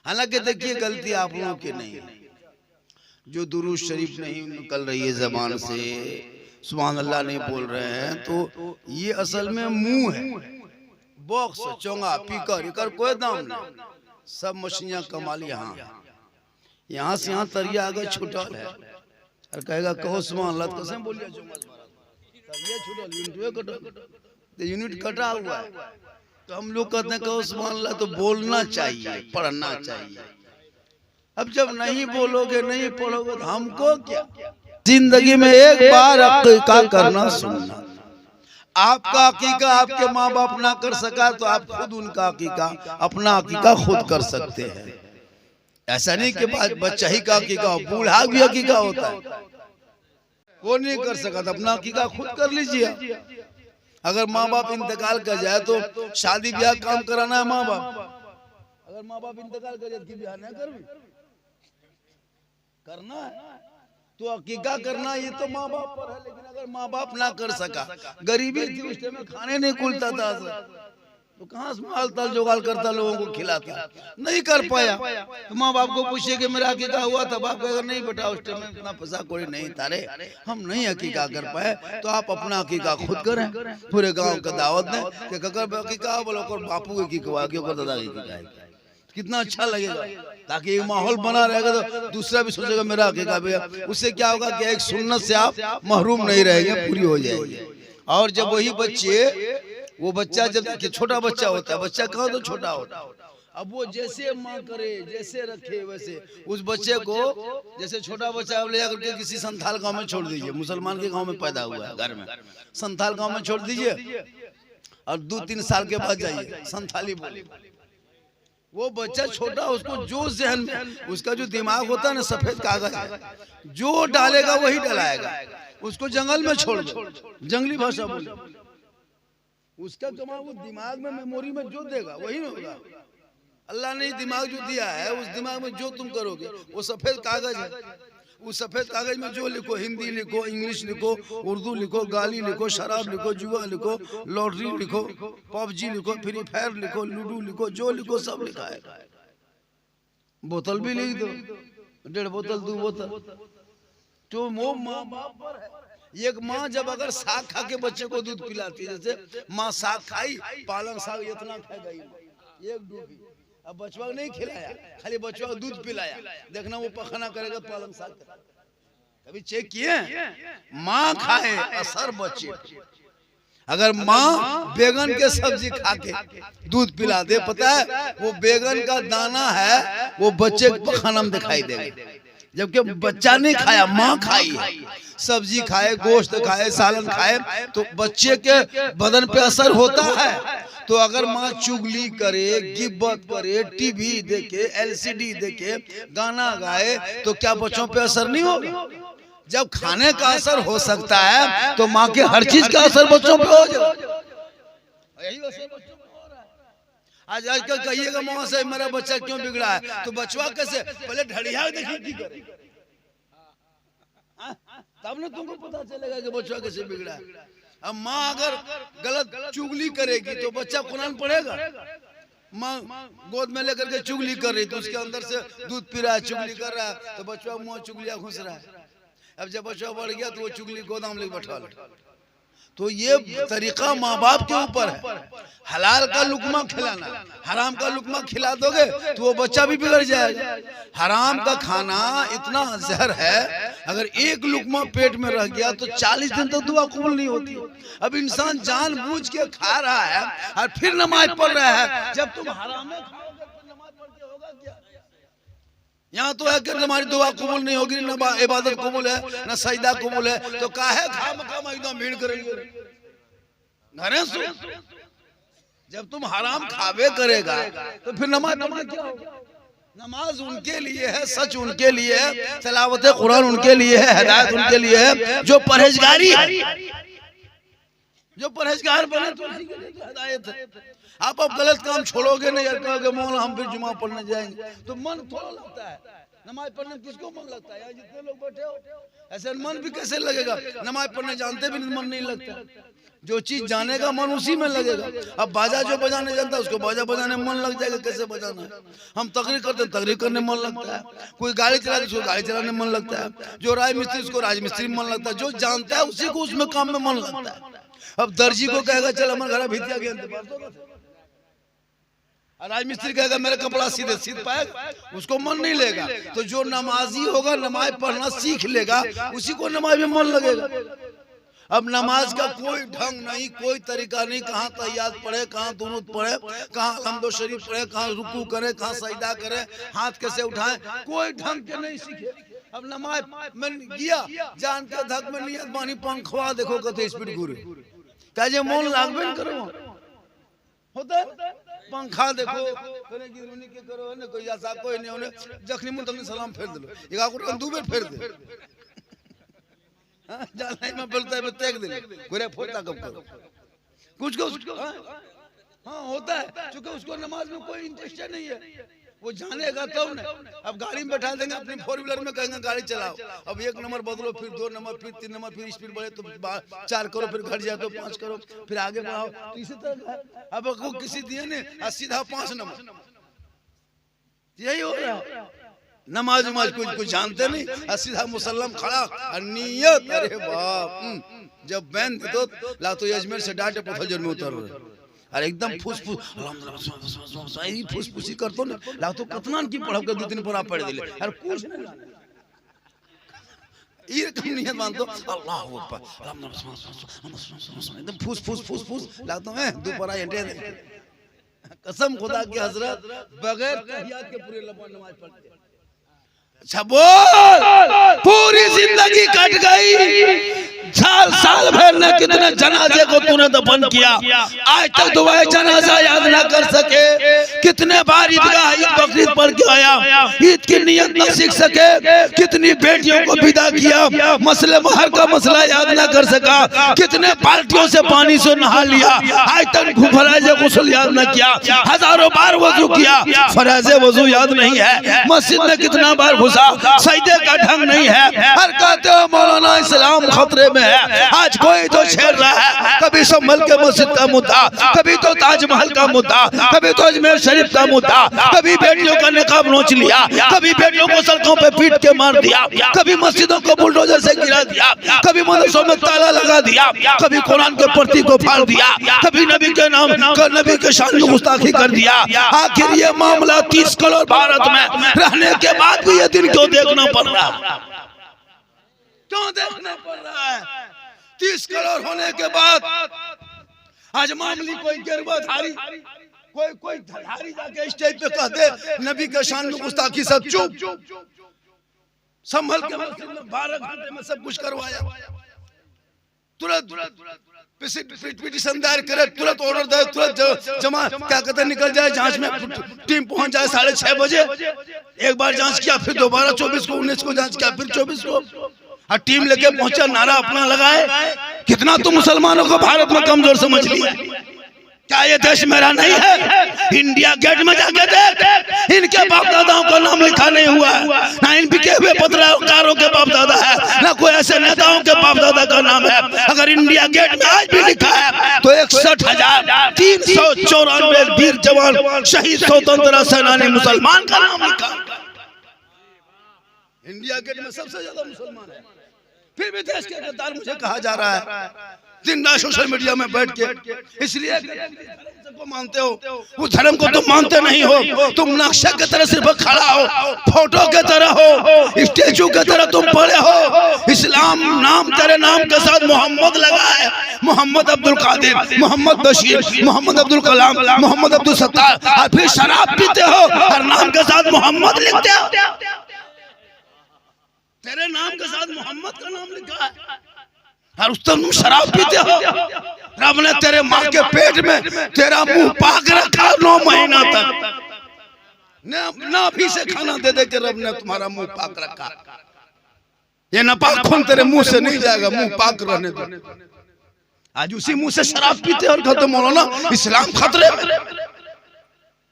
हालांकि देखिए गलती आप लोगों की नहीं है, जो दुरूद शरीफ नहीं निकल रही है जबान से, सुभान अल्लाह नहीं बोल रहे हैं, तो ये असल में मुंह है, बॉक्स चोंगा पीकर इकर कोई दाम नहीं। सब मछलियां कमाल यहाँ से यहाँ तरिया आगे छुटल है और कहेगा कहो सुभान अल्लाह, कसम बोलिए ये छुटल यूनिट कटा हुआ है। तो हम लोग कहते हैं कहो सुभान अल्लाह, तो बोलना चाहिए, पढ़ना चाहिए। अब जब नहीं बोलोगे, नहीं पढ़ोगे तो हमको क्या। जिंदगी में एक बार अकीका करना सुनना। आपका अकीका आपके माँ बाप ना कर सका तो आप खुद उनका अकीका, अपना अकीका खुद कर सकते हैं। ऐसा नहीं कि बच्चा ही का अकीका हो, बूढ़ा भी अकीका होता है। वो नहीं कर सका तो अपना अकीका खुद कर लीजिए। अगर माँ बाप इंतकाल कर जाए तो शादी ब्याह काम कराना है माँ बाप। अगर माँ बाप इंतकाल कर जाए तो ब्याह नहीं करना है, तो अकीका करना ये तो माँ बाप पर है। लेकिन अगर माँ बाप ना कर सका, गरीबी थी उस टाइम में, खाने नहीं खुलता था, तो कहाँ से माल ताल जुगाड़ करता, लोगों को खिलाता, नहीं कर पाया। तो माँ बाप को पूछिए कि मेरा अकीका हुआ था, बाप कहेगा नहीं बेटा उस टाइम में इतना पैसा कोई नहीं था रे, हम नहीं अकीका कर पाए। तो आप अपना अकीका खुद करें, पूरे गांव का दावत दें कि ककर अकीका बोलो, बापू की दादा की, कितना अच्छा लगेगा। ताकि एक माहौल बना रहेगा तो दूसरा भी सोचेगा मेरा अकीका भैया। उससे क्या होगा कि एक सुन्नत से आप महरूम नहीं रहेंगे, पूरी हो जाएगी। और जब वही बच्चे, वो बच्चा जब छोटा बच्चा होता है, बच्चा कहो तो छोटा होता है, अब वो जैसे माँ करे, जैसे रखे वैसे उस बच्चे को, जैसे छोटा बच्चा ले जाकर के किसी संथाल गांव में छोड़ दीजिए, मुसलमान के गांव में पैदा हुआ है घर में, संथाल गांव में छोड़ दीजिए और 2-3 साल के बाद जाइए, संथाली बोले। वो बच्चा छोटा, उसको जो जहन में, उसका जो दिमाग होता है ना, सफेद कागज है, जो डालेगा वही डलाएगा। उसको जंगल में छोड़ दो, जंगली भाषा बोले, उसका कमा वो दिमाग में, मेमोरी में जो देगा वही होगा। अल्लाह ने दिमाग जो दिया है, उस दिमाग में जो तुम करोगे वो सफेद कागज है। उस सफेद कागज में जो लिखो, हिंदी लिखो, इंग्लिश लिखो, उर्दू लिखो, गाली लिखो, शराब लिखो, जुआ लिखो, लॉटरी लिखो, पबजी लिखो, फ्री फायर लिखो, लूडो लिखो, जो लिखो सब लिखा है। बोतल भी लिख दो, 1.5 बोतल 2 बोतल, तो वो माँ बाप पर है। एक माँ जब अगर साग खा के बच्चे को दूध पिलाती है, जैसे माँ साग खाई, पालक साग इतना खा गई, एक डूबी, अब बचवा नहीं खिलाया, खाली बचवा दूध पिलाया, देखना वो पखाना करेगा, पालक साग कभी चेक किए? माँ खाए असर बच्चे। अगर माँ बैगन के सब्जी खा के दूध पिला दे, पता है वो बैगन का दाना है, वो बच्चे को पखाना में दिखाई देगा। जबकि बच्चा नहीं खाया, माँ खाई है, सब्जी खाए, गोश्त खाए, सालन खाए, तो बच्चे के बदन पे असर होता है। तो अगर माँ चुगली करे, गिब्बत करे, टीवी देखे, एलसीडी देखे, गाना गाए, तो क्या बच्चों पे असर नहीं होगा? जब खाने का असर हो सकता है तो माँ के हर चीज का असर बच्चों पे हो जाए। यही असर बच्चों पे हो रहा है। आज आजकल कहिएगा माँ से मेरा बच्चा क्यों बिगड़ा है, तो बचवा कैसे, पहले ढड़िया देखिए करे, तब ना तुमको पता चलेगा कि बच्चा कैसे बिगड़ा है। अब माँ अगर गलत चुगली करेगी तो बच्चा कुरान पढ़ेगा। माँ गोद में लेकर के चुगली कर रही तो उसके अंदर से दूध पी रहा है, चुगली कर रहा है, तो बच्चा मुँह चुगलियाँ घुस रहा है। अब जब बच्चा बढ़ गया तो वो चुगली गोदाम लेके बैठा लो। तो ये तरीका माँ बाप के ऊपर है। हलाल का लुकमा खिलाना, हराम का लुकमा खिला दोगे तो वो बच्चा भी बिगड़ जाएगा। हराम का खाना इतना जहर है, अगर एक लुकमा पेट में रह गया तो 40 दिन तक दुआ कबूल नहीं होती। अब इंसान जानबूझ के खा रहा है और फिर नमाज पढ़ रहा है। जब तुम हराम में खाओगे तो नमाज पढ़ के होगा क्या? यहाँ तो है कि हमारी दुआ कबूल नहीं होगी, न इबादत कबूल है, न सजदा कबूल है, तो काहे खाम एकदम भीड़ करेंगे घरे सो। जब तुम हराम खावे करेगा तो फिर नमाज क्या होगा? नमाज उनके लिए है, सच उनके लिए है, तिलावत कुरान उनके लिए है, हिदायत उनके लिए है जो परहेजगारी है, जो परहेजगार बने तो उसी के लिए हिदायत है। आप अब गलत काम छोड़ोगे नहीं, यार कहोगे मौला हम फिर जुमा पढ़ने जाएंगे, तो मन थोड़ा लगता है। नमाज पढ़ने में किसको मन लगता है? यहाँ जितने लोग बैठे हो ऐसे मन भी कैसे लगेगा? नमाज पढ़ने जानते भी मन नहीं लगता। जो चीज जानेगा मन उसी में लगेगा। अब बाजा जो बजाने जानता है उसको बाजा बजाने में मन लग जाएगा, कैसे बजाना है। हम तकरीर करते हैं, तकरीर करने में मन लगता है। कोई गाड़ी चलाते उसको गाड़ी चलाने में मन लगता है। जो राज मिस्त्री उसको राज मिस्त्री में मन लगता है। जो जानता है उसी को उसमें काम में मन लगता है। अब दर्जी को कहेगा चल हमारे घर भितिया के राजमिस्त्री कहेगा मेरा कपड़ा सीधे सीध पाएगा, उसको मन नहीं लेगा। तो जो नमाजी होगा नमाज पढ़ना सीख लेगा, उसी को नमाज में मन लगेगा। अब नमाज का कोई ढंग नहीं, कोई तरीका नहीं, कहाँ तहियात पढ़े, कहाँ दुरूद पढ़े, कहाँ हम्दो शरीफ पढ़े, कहाँ रुकू करे, कहाँ सजदा करे, हाथ कैसे उठाए, कोई ढंग के नहीं सीखे। अब नमाज में गया जान के धक में नियत बानी पंखवा देखो कते स्पीड घूरे कहे मन लागबे न करो होता पंखा देखो कने गिरनी के करो ने कोई ऐसा कोई नहीं होने जखनी मुंह तक सलाम फेर दिलो एका को दू बेर फेर दे हां जाने में बोलता है तेग दे गोरे फोटा कब करो कुछ हां होता है क्योंकि उसको नमाज में कोई इंटरेस्ट नहीं है। वो जानेगा तब ना। अब गाड़ी में बैठा देंगे अपनी 4 व्हीलर में, कहेंगे गाड़ी चलाओ, अब 1 नंबर बदलो, फिर 2 नंबर, फिर 3 नंबर, फिर स्पीड बढ़े तो 4 करो, फिर घट जाए तो 5 करो, फिर आगे बढ़ाओ, तो इसी तरह। अब को किसी दिए ने सीधा 5 नंबर, यही हो रहा है। नमाज नमाज कुछ जानते नहीं, सीधा मुसल्लम खड़ा और नियत, अरे बाप जब बैन दे तो ला तो अजमेर से डांटे पत्थर में उतर रहे और एकदम फुस फुसी करतो ना ला तो कितना की पढ़ो के 2 दिन पूरा पढ़ दिले और कुछ नहीं ये कम नहीं मानतो अल्लाह अकबर एकदम फुस ला तो है दोपहर एंटे कसम खुदा की हजरत बगैर तहियात के पूरे नमाज पढ़ते। अच्छा बोल, पूरी जिंदगी कट गई, साल भर ने कितने जनाजे को तूने दफन किया, आज तक दुआए जनाजा याद ना कर सके। कितने बार ईदगाह ईद बकरीद पढ़ के आया, ईद की नियत ना सीख सके। कितनी बेटियों को विदा किया, मसले महर का मसला याद ना कर सका। कितने बाल्टियों से पानी से नहा लिया, आज तक फराज गुस्ल याद ना किया। हजारों बार वजू किया, फराज वजू याद नहीं है। मस्जिद में कितना बार घुसा, सजदे का ढंग नहीं है। हर कहते हो मौलाना इस्लाम खतरे में है। आज कोई तो छेड़ रहा है, कभी संभल के मस्जिद का मुद्दा, कभी तो ताजमहल का मुद्दा, कभी तो अजमेर शरीफ का मुद्दा, कभी बेटियों का निकाब नोच लिया, कभी बेटियों को सड़कों पे पीट के मार दिया, कभी मस्जिदों को बुलडोजर से गिरा दिया, कभी मदरसों में ताला लगा दिया, कभी कुरान के प्रति को फाड़ दिया, कभी नबी के नाम नबी के शान में गुस्ताखी कर दिया। आखिर ये मामला 30 करोड़ भारत में रहने के बाद भी ये दिन क्यों देखना पड़ रहा है? क्यों देखना पड़ रहा है? 30 करोड़ होने के बाद आज मामली कोई गिरबाधारी कोई धारी जाके स्टेज पे कह दे नबी के शान में गुस्ताखी, सब चुप। संभल के मस्जिद में 12 घंटे में सब कुछ करवाया, तुरंत पिटीशन दायर करे, तुरंत ऑर्डर दे, तुरंत जमा क्या कहते निकल जाए, जांच में टीम पहुंच जाए 6:30 बजे। एक बार जांच किया, फिर दोबारा 24 को 19 को जांच किया, फिर 24 को और टीम लेके पहुंचा, नारा अपना लगाए। कितना तुम मुसलमानों को भारत में कमजोर समझ लिया? क्या ये देश मेरा नहीं है? इंडिया गेट में जाके देख, इनके बाप दादाओं का नाम लिखा नहीं हुआ है, ना इन बिके हुए पत्रकारों के बाप दादा है, ना कोई ऐसे नेताओं के बाप दादा का नाम है। अगर इंडिया गेट में आज भी लिखा है तो 61,394 वीर जवान शहीद स्वतंत्रता सेनानी मुसलमान का नाम लिखा। इंडिया गेट में सबसे ज्यादा मुसलमान है, फिर भी देश के गद्दार मुझे कहा जा रहा है दिन रात सोशल मीडिया में बैठ के। इसलिए को मानते हो, उस धर्म को तुम मानते नहीं हो। तुम नक्शा की तरह सिर्फ खड़ा हो, फोटो के तरह हो, स्टेचू के तरह तुम पड़े हो। इस्लाम नाम तेरे नाम के साथ मोहम्मद लगा है, मोहम्मद अब्दुल कादिर, मोहम्मद बशीर, मोहम्मद अब्दुल कलाम, मोहम्मद अब्दुल सत्तार, और फिर शराब पीते हो और नाम के साथ मोहम्मद लिखते हो। तेरे नाम के साथ मोहम्मद का नाम लिखा है और उस तुम शराब पीते हो। रब ने तेरे माँ के पेट में तेरा मुंह पाक रखा 9 महीना तक, ना भी से खाना दे दे के रब ने तुम्हारा मुंह पाक रखा। ये नापाक खून तेरे मुंह से नहीं जाएगा, मुंह पाक रहने दो। आज उसी मुंह से शराब पीते और कहते मौलाना इस्लाम खतरे में।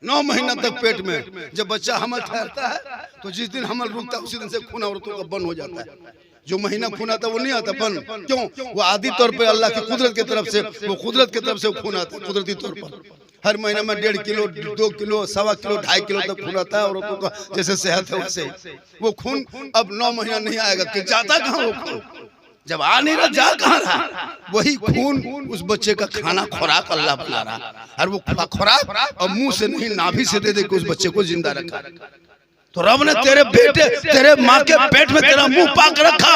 9 महीना तक पेट में। जब बच्चा हमल ठहरता है तो जिस दिन हमल रुकता है उसी दिन से खून औरतों का बंद हो जाता है। जो महीना खून आता है वो नहीं आता बंद, क्यों? वो आदि तौर पे अल्लाह की कुदरत की तरफ से, वो कुदरत की तरफ से खून आता है कुदरती तौर पर। हर महीने में 1.5 किलो 2 किलो 1.25 किलो 2.5 किलो तक खून आता है औरतों का, जैसे सेहत है वैसे। वो खून अब 9 महीना नहीं आएगा कि जाता कहाँ वो खून? जब आ नहीं रहा जा कहाँ रहा? वही खून उस बच्चे का खाना खुराक अल्लाह बना रहा, और वो खुराक और मुंह से नहीं नाभि से दे दे के उस बच्चे को जिंदा रखा। तो रब ने तेरे बेटे तेरे माँ के पेट में तेरा मुंह पाक रखा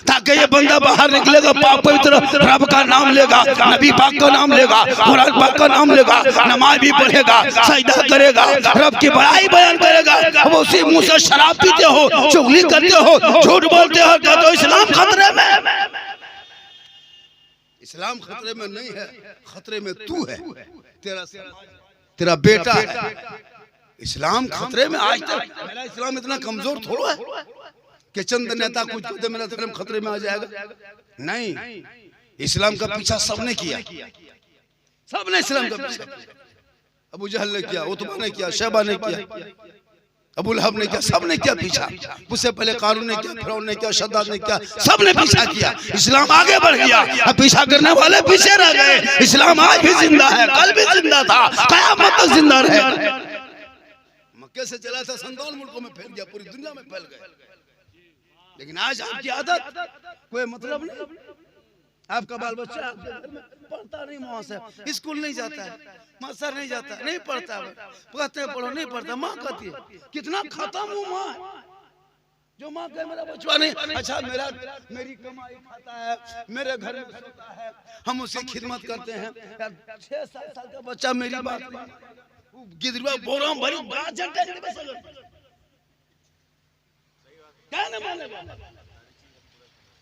ताकि ये बंदा बाहर निकलेगा पाक पवित्र रब का नाम लेगा, नबी पाक का नाम लेगा, कुरान पाक का नाम लेगा, नमाज भी पढ़ेगा, सजदा करेगा, रब की बड़ाई बयान करेगा। अब उसी मुंह से शराब पीते हो, चुगली करते हो, झूठ बोलते हो, तो इस्लाम खतरे में। इस्लाम खतरे में नहीं है, खतरे में तू है, तेरा बेटा है। इस्लाम खतरे में। आज तक मेरा इस्लाम इतना कमजोर थोड़ा है कि चंद नेता कुछ कहते मेरा धर्म खतरे में आ जाएगा। नहीं, इस्लाम का पीछा सबने किया, सबने इस्लाम का पीछा। अबू जहल ने किया, उतबा ने किया, शैबा ने किया, अबू लहब ने किया, सबने किया पीछा। उससे पहले कारून ने किया, फिरौन ने किया, शद्दाद ने किया, सबने पीछा किया। इस्लाम आगे बढ़ गया, अब पीछा करने वाले पीछे रह गए। इस्लाम आज भी जिंदा है, कल भी जिंदा था, कयामत तक जिंदा रहेगा। मक्के से चला था, 57 मुल्कों में फैल गया, पूरी दुनिया में फैल गया। लेकिन आज आपकी आदत कोई मतलब नहीं। आपका बाल बच्चा आपके घर में पढ़ता नहीं, वहां से स्कूल नहीं जाता है, मास्टर नहीं जाता, नहीं पढ़ता, कहते पढ़ो नहीं पढ़ता। माँ कहती है कितना खत्म हूँ माँ, जो माँ कहे मेरा बच्चा नहीं। अच्छा मेरी कमाई खाता है, मेरे घर में सोता है, हम उसकी खिदमत करते हैं। 6-7 साल का बच्चा मेरी बात गिदरवा बोराम भरी बात जंटे क्या न मानेगा।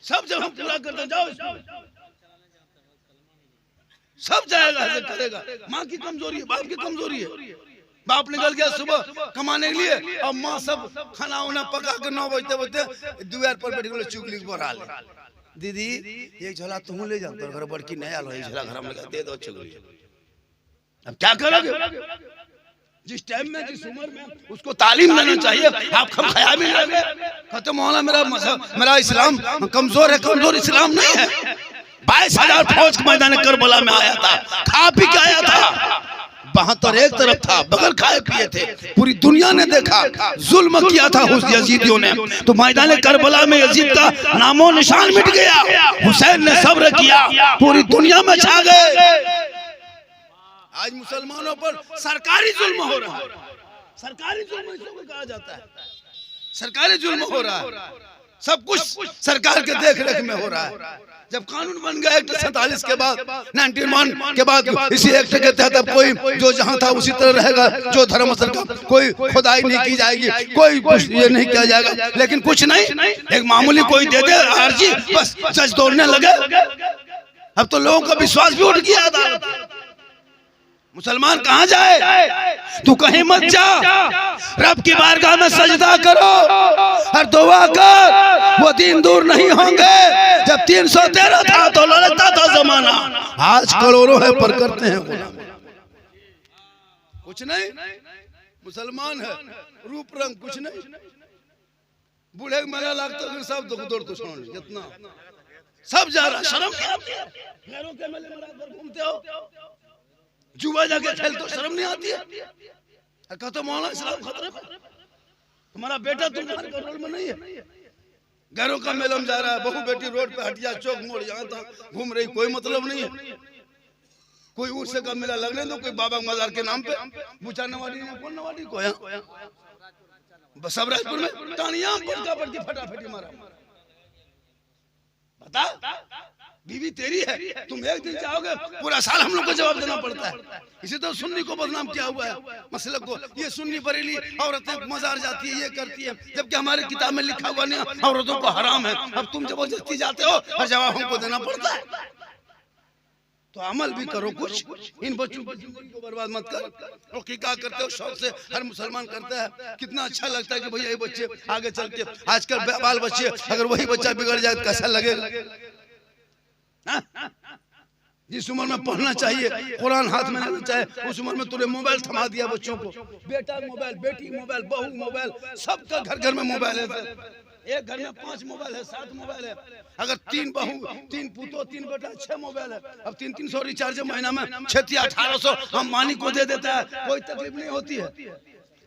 सब जब हम पूरा करते जाओ, सब जाएगा, ऐसे करेगा। माँ की कमजोरी है, बाप की कमजोरी है। बाप निकल गया सुबह कमाने के लिए, अब माँ सब खाना उना पका के 9 बजते द्वार पर बैठ के चुगली बढ़ा ले। दीदी एक झोला तुम ले जाओ, घर बड़की नया लो, एक झोला घर में लगा दे दो चुगली। अब क्या करोगे? जिस टाइम में जिस उम्र में उसको तालीम देना चाहिए, आप खम भी लगे खत्म होना। मेरा इस्लाम कमजोर है, कमजोर इस्लाम नहीं है। 22,000 फौज के मैदान करबला में आया था, खा पी के आया था। 72 एक तरफ था, बगैर खाए पिए थे। पूरी दुनिया ने देखा, जुल्म किया था उस यजीदियों ने। तो मैदान करबला में यजीद का नामो निशान मिट गया। हुसैन ने सब्र किया, पूरी दुनिया में छा गए। आज मुसलमानों पर सरकारी जुल्म हो रहा है, सरकारी जुल्म इसको कहा जाता है। सरकारी जुल्म हो रहा है, सब कुछ सरकार के देख रेख में हो रहा है। जब कानून बन गया एक्ट 47 के बाद, 91 के बाद, इसी एक्ट के तहत अब कोई जो जहां था उसी तरह रहेगा। जो धर्म सरकार, कोई खुदाई नहीं की जाएगी, कोई कुछ ये नहीं किया जाएगा। लेकिन कुछ नहीं, एक मामूली कोई दे दे अर्जी, बस जज दौड़ने लगे। अब तो लोगों का विश्वास भी उठ गया अदालत। मुसलमान कहाँ जाए? तू कहीं मत जा, रब की बारगाह में सजदा करो और दुआ कर। वो दिन दूर नहीं होंगे जब 313 था तो लड़ता था जमाना, आज करोड़ों है पर करते हैं गुलाम। कुछ नहीं, मुसलमान है, रूप रंग कुछ नहीं। बूढ़े मेला लगता है, सब दौड़ तो सुन जितना सब जा रहा, शर्म नहीं आती है? घरों के मेले में घूमते हो, जुआ जाके खेल तो शर्म नहीं आती है? कहते मौलाना इस्लाम खतरे में, तुम्हारा बेटा तुम्हारे कंट्रोल में नहीं है। घरों का मेला में जा रहा है, बहू बेटी रोड पे हटिया चौक मोड़ यहाँ तक घूम रही, कोई मतलब नहीं है। कोई उर्स का मेला लगने दो, कोई बाबा मजार के नाम पे बुचा नवाडी कौन नवाडी को है सब राजपुर में तानिया पटका पटकी फटाफटी मारा। बता बीवी तेरी है, तुम एक दिन चाहोगे पूरा साल हम लोग को जवाब देना पड़ता है। इसी तो सुन्नी को बदनाम किया हुआ है मसलक को, ये सुन्नी बरेली औरतें मजार जाती है, ये करती है, जबकि हमारी किताब में लिखा हुआ नहीं औरतों को हराम है। अब तुम जबरदस्ती जाते हो और जवाब हमको देना पड़ता है। तो अमल भी करो कुछ, इन बच्चों की जिंदगी को बर्बाद मत कर। और क्या करते हो शौक से, हर मुसलमान करता है। कितना अच्छा लगता है कि भैया ये बच्चे आगे चल के, आजकल बाल बच्चे अगर वही बच्चा बिगड़ जाए तो कैसा लगेगा? जिस उम्र में पढ़ना चाहिए, कुरान हाथ में लेना चाहिए, उस उम्र में तूने मोबाइल थमा दिया बच्चों को। बेटा मोबाइल, बेटी मोबाइल, बहू मोबाइल, सबका घर घर में मोबाइल है। एक घर में 5 मोबाइल है, 7 मोबाइल है। अगर 3 बहू, 3 पुतो, 3 बेटा, 6 मोबाइल है। अब 300 रिचार्ज महीना में 1800 हम मानी को दे देता है, कोई तकलीफ नहीं होती है।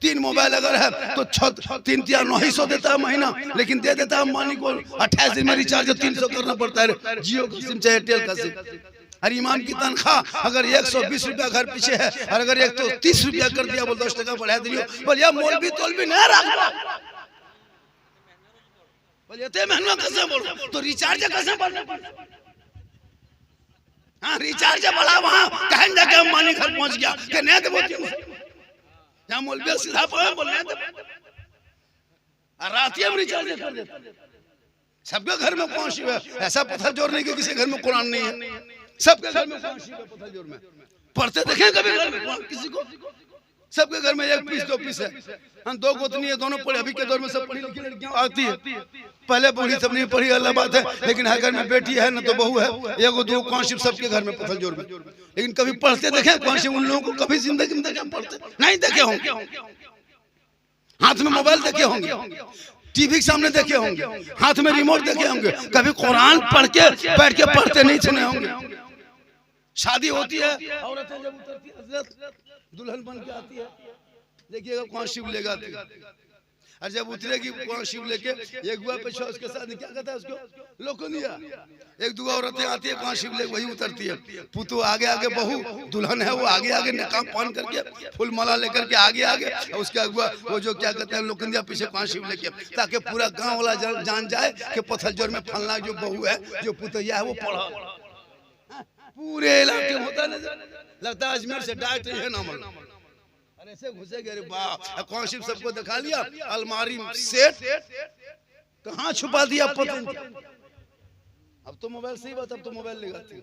3 मोबाइल अगर है तो 3,900 देता है महीना, लेकिन दे देता है मानी को 28 दिन में रिचार्ज 300 करना पड़ता है। जियो का सिम चाहे एयरटेल का सिम। हर इमाम की तनख्वाह अगर 120 रुपया घर पीछे है, और अगर 130 रुपया कर दिया, बोल 10 टका बढ़ा दियो, बोल यार मौलवी तौलवी नहीं रखो, बोल ये महंगा कैसे बोल, तो रिचार्ज कैसे बढ़ना? हाँ रिचार्ज बढ़ा, वहां कहन जाके हम मानी घर पहुंच गया कि नहीं देबो, जहां मौलवी सीधा बोल नहीं देबो, रात में रिचार्ज कर देता। सबके घर में पहुंच हुआ, ऐसा पत्थर जोड़ नहीं कि किसी घर में कुरान नहीं है, सबके घर में पत्थर जोड़ में पढ़ते देखें कभी घर में कुरान किसी को? सबके घर में 1 पीस 2 पीस है। हम 2 गोतनी है, दोनों पढ़े। अभी के दौर में सब पढ़ी लिखी लड़कियां आती है, पहले बूढ़ी सब नहीं पढ़ी, अलग बात है, लेकिन हर घर में बेटी है ना तो बहू है, 1 2 कौनशिप सबके घर में पत्थर जोड़ में। लेकिन कभी पढ़ते देखें कौनशिप उन लोगों को? कभी जिंदगी में देखे पढ़ते नहीं देखे होंगे। हाथ में मोबाइल देखे होंगे, टीवी के सामने देखे होंगे, हाथ में रिमोट देखे होंगे, कभी कुरान पढ़ के बैठ के पढ़ते नहीं सुने होंगे। शादी होती है, औरतें जब उतरती है, हजरत दुल्हन बन के आती है, देखिएगा कौन शिव लेगा आती है, और जब उतरेगी कौन शिव लेके, एक गुआ पे उसके साथ क्या कहता है उसको, लोकनिया। 1 2 औरतें आती है, कौन शिव लेके वही उतरती है। पुतू आगे आगे, बहू दुल्हन है वो आगे आगे नकाब पहन करके, फूल माला लेकर के आगे आगे, उसके अगुआ वो जो क्या कहते हैं लोकनिया पीछे कौन शिव लेके, ताकि पूरा गाँव वाला जान जाए कि पत्थर जोर में फलना जो बहू है, जो पुतैया है वो पढ़ा। पूरे इलाके में होता है, लगता है अजमेर से डायरेक्ट है ना मल, अरे ऐसे घुसे गए, वाह कौन शिव सबको दिखा लिया, अलमारी सेट कहाँ छुपा दिया पता नहीं। अब तो मोबाइल सही बात, अब तो मोबाइल ले जाती है,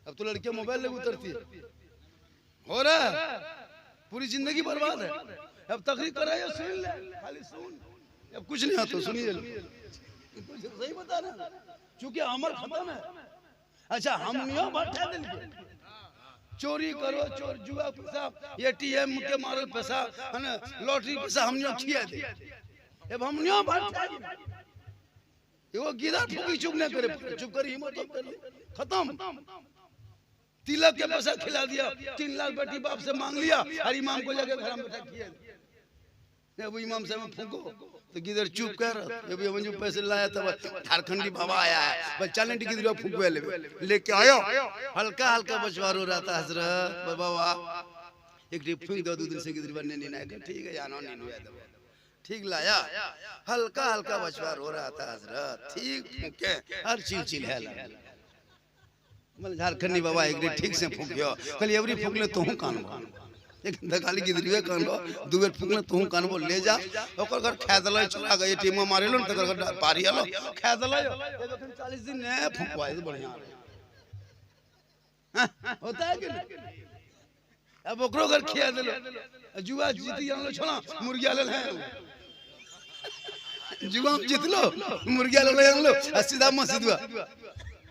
अब तो लड़कियां मोबाइल ले उतरती है, हो रहा है, पूरी जिंदगी बर्बाद है। अब तकरीर कराइए, सुन ले, खाली सुन, अब कुछ नहीं आता, सुनिए सही बता रहे, चूंकि अमल खत्म है। अच्छा हम बैठा देंगे, चोरी करो, चोर जुआ पैसा, ATM के मारल पैसा है ना, लॉटरी पैसा हम खिया दे। अब हम बैठा वो गिरा ठुकी चुप नहीं करे, चुप कर हिम्मत कर, खत्म। तिलक के पैसा खिला दिया, 3 लाख बेटी बाप से मांग लिया, और इमाम को जाके घर में बैठा किया। अब इमाम साहब फूको तो किधर चुप कर, अभी हम जो पैसे लाया था झारखंडी बाबा आया है, बच्चा ने किधर फूकवे लेके आयो, हल्का हल्का बचवार हो रहा था हजरत बाबा, एक फूक दो 2 दिन से किधर बनने नहीं आया, ठीक है जानो नहीं हुआ, ठीक लाया, हल्का हल्का बचवार हो रहा था हजरत, ठीक फूके, हर चिल है, मतलब झारखंडी बाबा एक ठीक से फूकियो, कल एवरी फूकले तो हूं कान एक दगाली गिदरिए कानबो, 2 बेर फूकले तो हूं कानबो ले जा, ओकर घर खेदले चला गए, ATM मारेलो न तकर घर पारी आलो खेदले, ये देखन 40 दिन ने फूकवाए बढ़िया होता है कि नहीं। अब ओकरो घर खिया देलो, जुआ जीती आनलो छोला, मुर्गिया ले है, जुआ जीतलो मुर्गिया ले आनलो, सीधा मस्जिदवा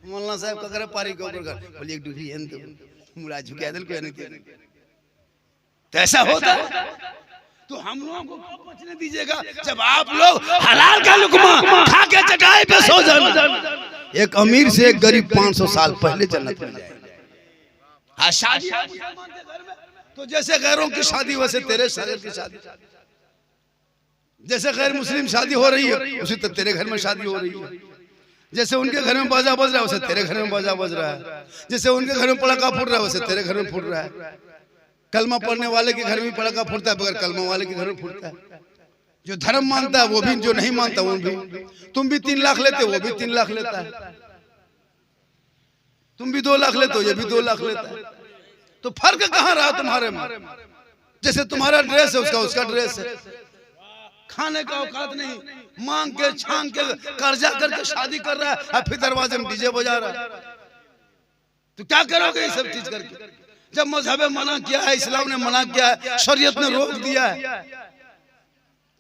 मौलाना साहब का करे पारी के ऊपर घर, बोले एक डूबी है तो मुड़ा झुका देल कोई नहीं, तो ऐसा होता है। तो हम लोगों को कब बचने दीजिएगा, जब आप लोग हलाल का लुकमा खा के चटाई पे सो जाना। एक अमीर से एक गरीब 500 साल पहले जन्नत में जाएगा। शादी तो जैसे गैरों की शादी वैसे तेरे शरीर की शादी, जैसे गैर मुस्लिम शादी हो रही है उसी तरह तेरे घर में शादी हो रही है, जैसे उनके घर में बाजा बज रहा है वैसे तेरे घर में बाजा बज रहा है, जैसे उनके घर में पटाखा फूट रहा है वैसे तेरे घर में फूट रहा है। कलमा पढ़ने वाले के घर में पटाखा फूटता है, बगैर कलमा वाले के घर में फूटता है। जो धर्म मानता है वो भी, जो नहीं मानता वो भी। तुम भी 3 लाख लेते, वो भी 3 लाख लेता है, तुम भी 2 लाख लेते हो, ये भी 2 लाख लेता है। तो फर्क कहाँ रहा तुम्हारे में? जैसे तुम्हारा ड्रेस है उसका ड्रेस है, खाने का औकात नहीं, मांग के छांग के कर्जा करके शादी कर रहा है, और फिर दरवाजे में डीजे बजा रहा है। तो क्या करोगे ये सब चीज करके? जब मजहब मना किया है, इस्लाम ने मना किया है, शरीयत ने रोक दिया है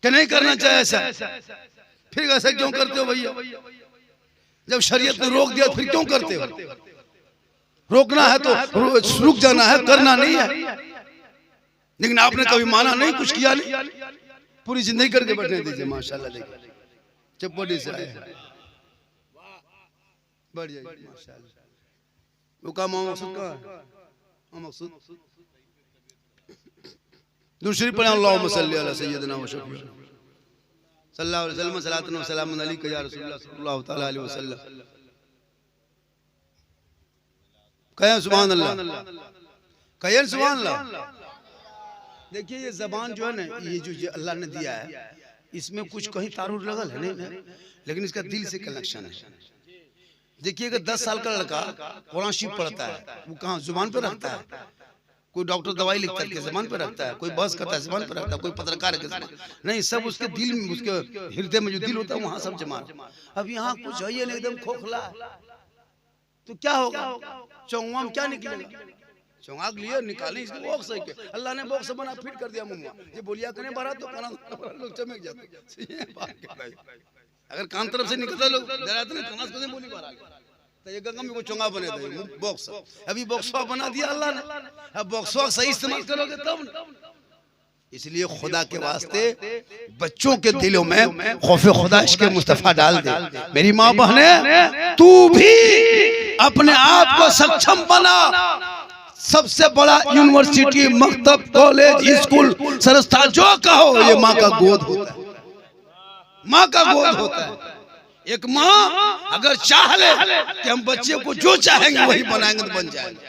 कि नहीं करना चाहिए ऐसा, फिर ऐसा क्यों करते हो भैया? जब शरीयत ने रोक दिया फिर क्यों करते हो? रोकना है तो रुक जाना है, करना नहीं है। लेकिन आपने कभी माना नहीं, कुछ किया नहीं, पूरी जिंदगी करके बैठने दीजिए। माशाल्लाह देखिए चप्पड़ी से आए बढ़ जाइए माशाल्लाह। वो का मकसूद का मकसूद दूसरी पढ़े अल्लाहुम्मा सल्ली अला सय्यदिना व शफीना सल्लल्लाहु अलैहि वसल्लम सलातन व सलामुन अलैका या रसूलल्लाह सल्लल्लाहु तआला अलैहि वसल्लम। कहें सुभान अल्लाह, कहें सुभान अल्लाह। देखिए ये जबान जो है ना, ये जो अल्लाह ने दिया है, इसमें कुछ कहीं तारुर लगल है नहीं, लेकिन इसका दिल से कनेक्शन है। देखिए अगर 10 साल का लड़का कुरान शरीफ पढ़ता है, वो कहाँ जुबान पे रखता है? कोई डॉक्टर दवाई लिखता है जबान पे रखता है, कोई बहस करता है जबान पे रखता है, कोई पत्रकार है नहीं, सब उसके दिल में, उसके हृदय में जो दिल होता है वहां सब जमा। अब यहाँ कुछ है ये नहीं, एकदम खोखला, तो क्या होगा? चौंगा में क्या निकलेगा? चौंगाक लिए निकाले इसको बॉक्स है के अल्लाह ने बॉक्स बना फिट कर दिया मुंह। ये बोलिया करने भरा तो कान लोग चमक जाते। अगर कान तरफ से निकलता लोग डराते ना, कान से बोली भरा तो ये गंगा में को चोंगा बने थे बॉक्स। अभी बॉक्स बना दिया अल्लाह ने, अब बॉक्स सही इस्तेमाल करोगे तब ना। इसलिए खुदा के वास्ते बच्चों के दिलों में खौफ खुदा इश्क़ मुस्तफा डाल दे। मेरी माँ बहने, तू भी अपने आप को सक्षम बना। सबसे बड़ा यूनिवर्सिटी, मकतब, कॉलेज, स्कूल, संस्था जो कहो, ये माँ का गोद होता है, माँ का गोद होता है। एक माँ अगर चाह ले कि हम बच्चे को जो चाहेंगे वही बनाएंगे तो बन जाएंगे।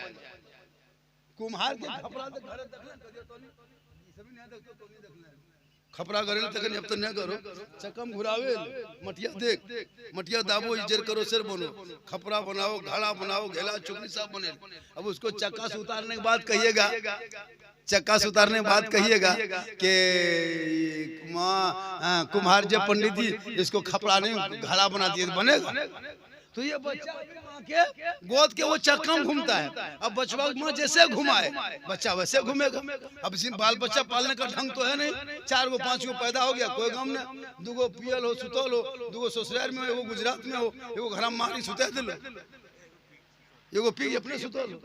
कुम्हार के खपरा करे तक अब तो नहीं करो, चकम घुरावे, मटिया देख, मटिया दाबो, इजर करो, सिर बनो, खपरा बनाओ, घड़ा बनाओ, घेला चुकनी सब बने। अब उसको चक्का से उतारने के बाद कहिएगा, चक्का से उतारने के बाद कहिएगा कि माँ कुम्हार जब पंडित जी इसको खपड़ा नहीं घड़ा बना दिए तो बनेगा? तो ये बच्चा माँ के गोद के वो चक्का में घूमता है। अब बचवा माँ जैसे घुमाए बच्चा वैसे घूमेगा। अब इसी बाल बच्चा पालने का ढंग तो है नहीं, 4 गो 5 गो पैदा हो गया, कोई गम ने, 2 गो पियल हो, सुतल हो, 2 गो ससुराल में हो, गुजरात में हो, एगो घर में मारी सुता दिलो, एगो पी अपने सुतल हो।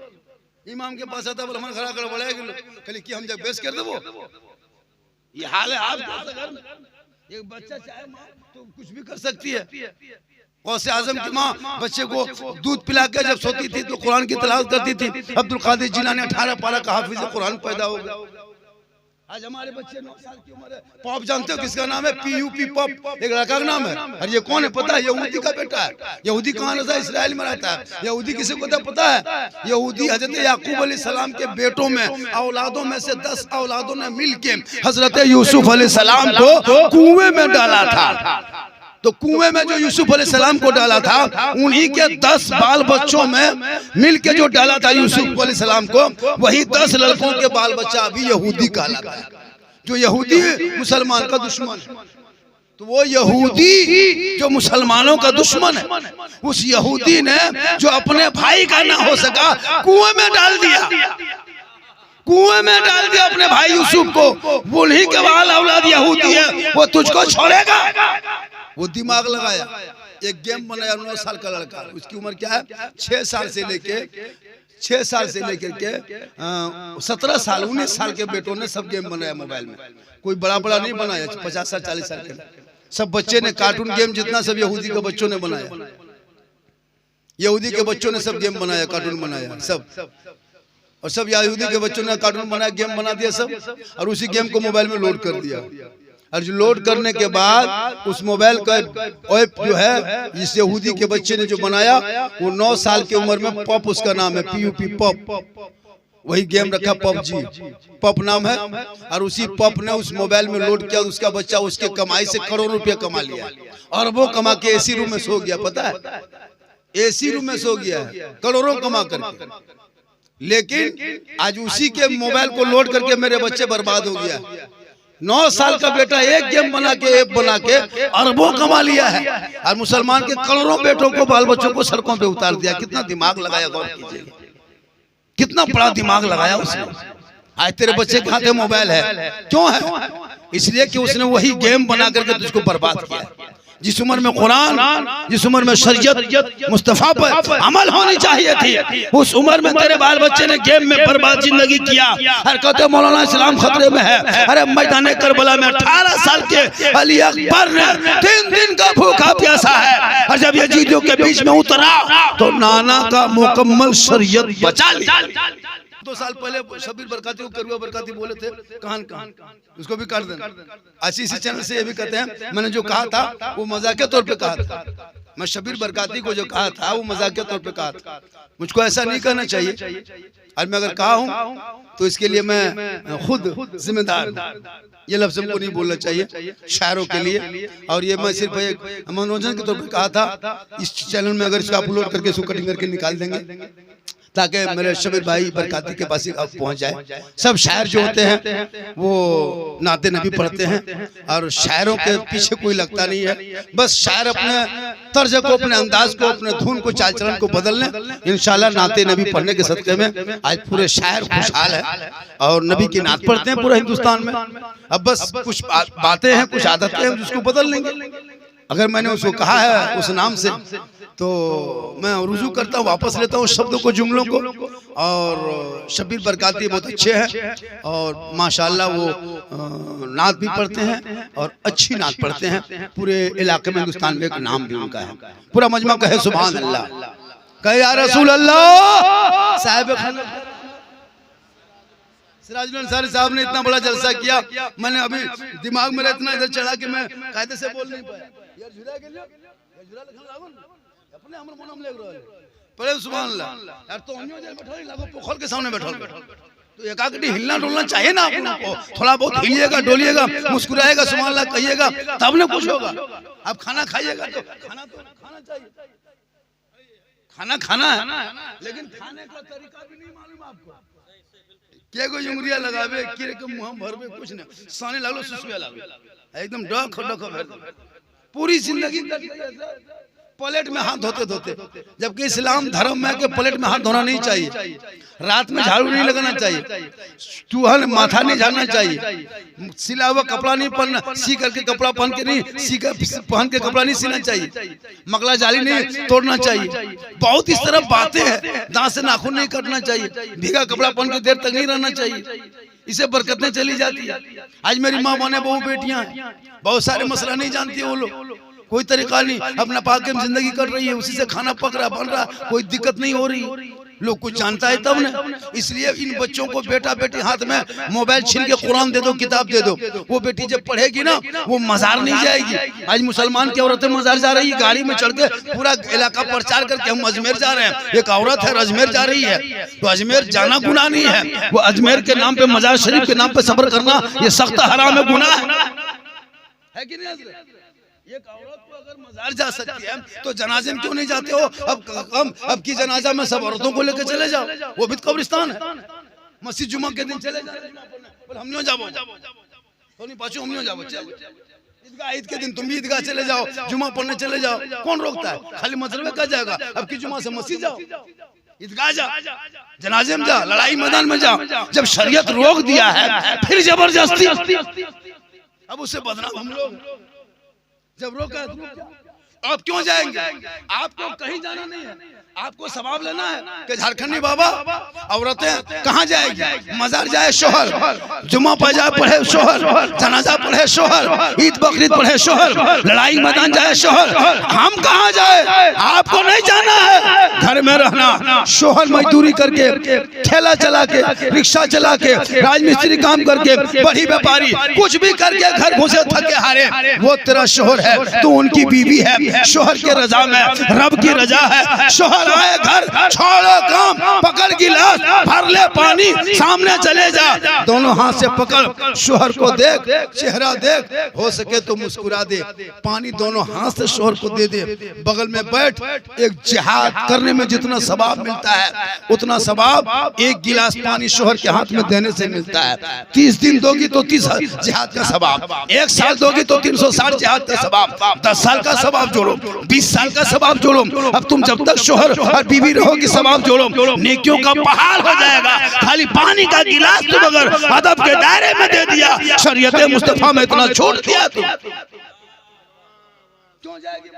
इमाम के पास आता बोले खड़ा कर बढ़ाया गेलो, कहली कि हम जब बेच कर देबो। ये हाल है आप घर में। एक बच्चा चाहे माँ तो कुछ भी कर सकती है। गौसे आजम की माँ बच्चे को दूध पिला के जब सोती थी तो कुरान की तिलावत करती थी। अब्दुल कादिर जिलानी 18 पारा का हाफिज कुरान पैदा हो गया। आज हमारे बच्चे 9 साल की उम्र है। पॉप जानते हो किसका नाम है? PUP पॉप, एक लड़का का नाम है। और ये कौन है पता है? यहूदी का बेटा है। यहूदी कहाँ रहता है? इसराइल में रहता है। यहूदी किसी को पता है? यहूदी हजरत याकूब अलैहिस्सलाम के बेटों में, औलादों में से 10 औलादों ने मिलके हजरत यूसुफ अलैहिस्सलाम को कुएं में डाला था। तो कुएं में जो यूसुफ अलैहिस्सलाम को डाला था, उन्हीं के 10 बाल बच्चों में मिलके जो डाला था यूसुफ अलैहिस्सलाम को, वही 10 लड़कों के बाल बच्चा अभी यहूदी कहलाता है। जो यहूदी मुसलमान का दुश्मन है, तो वो यहूदी जो मुसलमानों का दुश्मन है, उस यहूदी ने जो अपने भाई का ना हो सका कुएं में डाल दिया, कुएं में डाल दिया अपने भाई यूसुफ को। उन्हीं के बाल औलाद यहूदी है, वो तुझको छोड़ेगा। वो दिमाग लगाया, एक गेम बनाया। 9 साल का लड़का, उसकी उम्र क्या है? 6 साल से लेके 17 साल 19 साल के बेटों ने सब गेम बनाया मोबाइल में। कोई बड़ा बड़ा नहीं बनाया, 50 साल 40 साल के सब बच्चे ने कार्टून गेम जितना सब यहूदी के बच्चों ने बनाया। यहूदी के बच्चों ने सब गेम बनाया, कार्टून बनाया सब, और सब यहूदी के बच्चों ने कार्टून बनाया, गेम बना दिया सब, और उसी गेम को मोबाइल में लोड कर दिया। और जो लोड करने के बाद उस मोबाइल का ऐप जो है जिस यहूदी के बच्चे ने जो बनाया, वो 9 साल की उम्र में पॉप, उसका नाम है PUP पॉप, वही गेम रखा PUBG, पॉप नाम है। और उसी पॉप ने उस मोबाइल में लोड किया, उसका बच्चा उसके कमाई से करोड़ों रुपया कमा लिया, और वो कमा के AC रूम में सो गया। पता है? AC रूम में सो गया है करोड़ों कमा करके। लेकिन आज उसी के मोबाइल को लोड करके मेरे बच्चे बर्बाद हो गया। 9 साल का बेटा एक गेम बना के, ऐप बना के अरबों कमा लिया है, और मुसलमान के करोड़ों बेटों को, बाल बच्चों को सड़कों पे उतार दिया। कितना दिमाग लगाया, गौर कीजिए, कितना बड़ा दिमाग लगाया उसने। आज तेरे बच्चे के हाथ में मोबाइल है, क्यों है? इसलिए कि उसने वही गेम बना करके तुझको बर्बाद किया। जिस उम्र में कुरान, जिस उम्र में शरीयत मुस्तफा पर अमल होनी चाहिए थी, उस उम्र में तेरे बाल बच्चे ने गेम में बर्बाद जिंदगी किया। हरकत मौलाना इस्लाम खतरे में है। अरे मैदान करबला में 18 साल के अली अकबर ने 3 दिन का भूखा प्यासा है, और जब यजीदियों के बीच में उतरा तो नाना का मुकम्मल शरीयत बचा ली। 2 साल पहले शबीर बरकाती को करुआ बरकाती बोले थे कहान, उसको भी कर देना। इसी चैनल से ये भी कहते हैं मैंने जो कहा था वो मजाक के तौर पे कहा था। मैं शबीर बरकाती को जो कहा था वो मजाक के तौर पे कहा था। मुझको ऐसा नहीं कहना चाहिए, और मैं अगर कहा हूँ तो इसके लिए मैं खुद जिम्मेदार हूँ। ये लफ्ज़ हमको नहीं बोलना चाहिए शायरों के लिए, और ये मैं सिर्फ एक मनोरंजन के तौर पे कहा था। इस चैनल में अगर इसको अपलोड करके इसको कटिंग करके निकाल देंगे ताकि मेरे शबीर भाई बरकाती के पास अब पहुंच जाए। सब शायर जो होते हैं वो नाते नबी पढ़ते हैं, और शायरों के पीछे कोई लगता नहीं है। बस शायर अपने तर्ज को, अपने अंदाज को, अपने धुन को, चाल चलन को बदल लें। इंशाल्लाह नाते नबी पढ़ने के सदक़े में आज पूरे शायर खुशहाल है और नबी की नात पढ़ते हैं पूरे हिंदुस्तान में। अब बस कुछ बातें हैं, कुछ आदतें हैं जिसको बदल लेंगे। अगर मैंने उसको कहा है उस नाम से तो मैं रुजू करता हूँ, वापस लेता हूँ शब्दों को, जुमलों को। और शबीर बरकाती बहुत अच्छे हैं और माशाल्लाह वो नात भी पढ़ते हैं और अच्छी नात पढ़ते हैं। पूरे इलाके में हिंदुस्तान में एक नाम भी उनका है। पूरा मजमा कहे सुभान अल्लाह, कहे या रसूल अल्लाह। साहिब सिराजुल अंसारी साहब ने इतना बड़ा जलसा किया, मैंने अभी दिमाग में इतना इधर चढ़ा कि मैं कायदे से बोल नहीं पाया। यार झुला के लिए झुला लखन लागो अपने हमर मनम लेग रहल पड़े सुभान अल्लाह। यार तो हमने जे बैठल लागो पोखर के सामने बैठल तो एकाग्रता हिलना डोलना चाहिए ना आपको। थोड़ा बहुत हिलिएगा, डोलिएगा, मुस्कुराएगा, सुभान अल्लाह कहिएगा, तब ना कुछ होगा। आप खाना खाइएगा तो खाना चाहिए, खाना है, लेकिन खाने का तरीका भी नहीं मालूम आपको। के को उंगलियां लगावे, के को मुंह भरवे, कुछ नहीं, साने लागलो सुसुया लागलो, एकदम डख पूरी जिंदगी प्लेट में हाथ धोते धोते। जबकि इस्लाम धर्म में के प्लेट में हाथ धोना नहीं चाहिए, रात में झाड़ू नहीं लगाना चाहिए, चूहन माथा नहीं झाड़ना चाहिए, सिला हुआ कपड़ा नहीं पहनना, सी करके कपड़ा पहन के नहीं, सी कर पहन के कपड़ा नहीं सीना चाहिए, मकला जाली नहीं तोड़ना चाहिए। बहुत इस तरह बातें हैं। दांत से नाखून नहीं काटना चाहिए, भीगा कपड़ा पहन के देर तक नहीं रहना चाहिए, इसे बरकतें चली जाती है। आज मेरी माँ बने बहू बेटियां हैं, बहुत सारे मसला नहीं जानती है वो लोग, कोई तरीका नहीं, अपना पाक में जिंदगी कट रही है, उसी से खाना पक रहा बन रहा, कोई दिक्कत नहीं हो रही। लोग कुछ जानता है तब ने। इसलिए इन बच्चों को बेटा बेटी हाथ में मोबाइल छीन के कुरान दे दो, किताब दे दो, वो बेटी जब पढ़ेगी ना वो मजार नहीं जाएगी। आज मुसलमान की औरतें मजार जा रही है, गाड़ी में चढ़ के पूरा इलाका प्रचार करके हम अजमेर जा रहे हैं। एक औरत है अजमेर जा रही है, तो अजमेर जाना गुनाह नहीं है, वो अजमेर के नाम पे, मजार शरीफ के नाम पे सफर करना ये सख्त हराम है, गुनाह है कि नहीं? एक औरत को अगर मजार जा सकती है तो जनाजे में क्यों नहीं जाते हो? अब की जनाजा में सब औरतों को लेकर चले जाओ, वो भी कब्रिस्तान है। मस्जिद जुमा के दिन चले जाओ, हम नहीं जाओ तो नहीं पाछू, हम नहीं जाओ। ईदगाह ईद के दिन तुम भी ईदगाह चले जाओ, जुमा पढ़ने चले जाओ, कौन रोकता है? खाली मसले में क्या जाएगा? अब की जुमा से मस्जिद जाओ, ईदगाह जा, जनाजे में जा, लड़ाई मैदान में जाओ। जब शरीयत रोक दिया है फिर जबरदस्ती, अब उससे बदनाम हम लोग। जब रोका आप क्यों जाएंगे? आपको कहीं जाना नहीं है, आपको सवाब लेना है कि झारखंडी बाबा औरतें कहाँ जाएगी? मजार जाए शोहर, जुम्मा पजाए पढ़े शोहर, जनाजा पढ़े शोहर, ईद बकरीद पढ़े शोहर, लड़ाई मैदान जाए शोहर। हम कहाँ जाए? आपको नहीं जाना है, घर में रहना। शोहर मजदूरी करके, ठेला चला के, रिक्शा चला के, राजमिस्त्री काम करके, बड़ी व्यापारी कुछ भी करके घर घुसे थके हारे, वो तेरा शोहर है, तू उनकी बीवी है। शोहर के रजा में रब की रजा है। शोहर आए घर, छोड़ो काम, पकड़ गिलास, भर ले पानी, सामने चले जा, दोनों हाथ से पकड़, शोहर को देख, चेहरा देख, हो सके तो मुस्कुरा दे, पानी दोनों हाथ से शोहर को दे दे, बगल में बैठ। एक जिहाद करने में जितना सवाब मिलता है उतना सवाब एक गिलास पानी शोहर के हाथ में देने से मिलता है। 30 दिन दोगी तो 30 जिहाद का सवाब, 1 साल दोगी तो 360 जिहाद का सवाब, 10 साल का सवाब जोड़ो, 20 साल का सवाब जोड़ो। अब तुम जब तक शोहर और बीवी रहोगी सवाब जोड़ो, नेकियों का पहाड़ हो जाएगा। खाली पानी का गिलास तुम अगर अदब के दायरे में दे दिया, शरीयत मुस्तफा में इतना छोड़ दिया, क्यों जाएगी?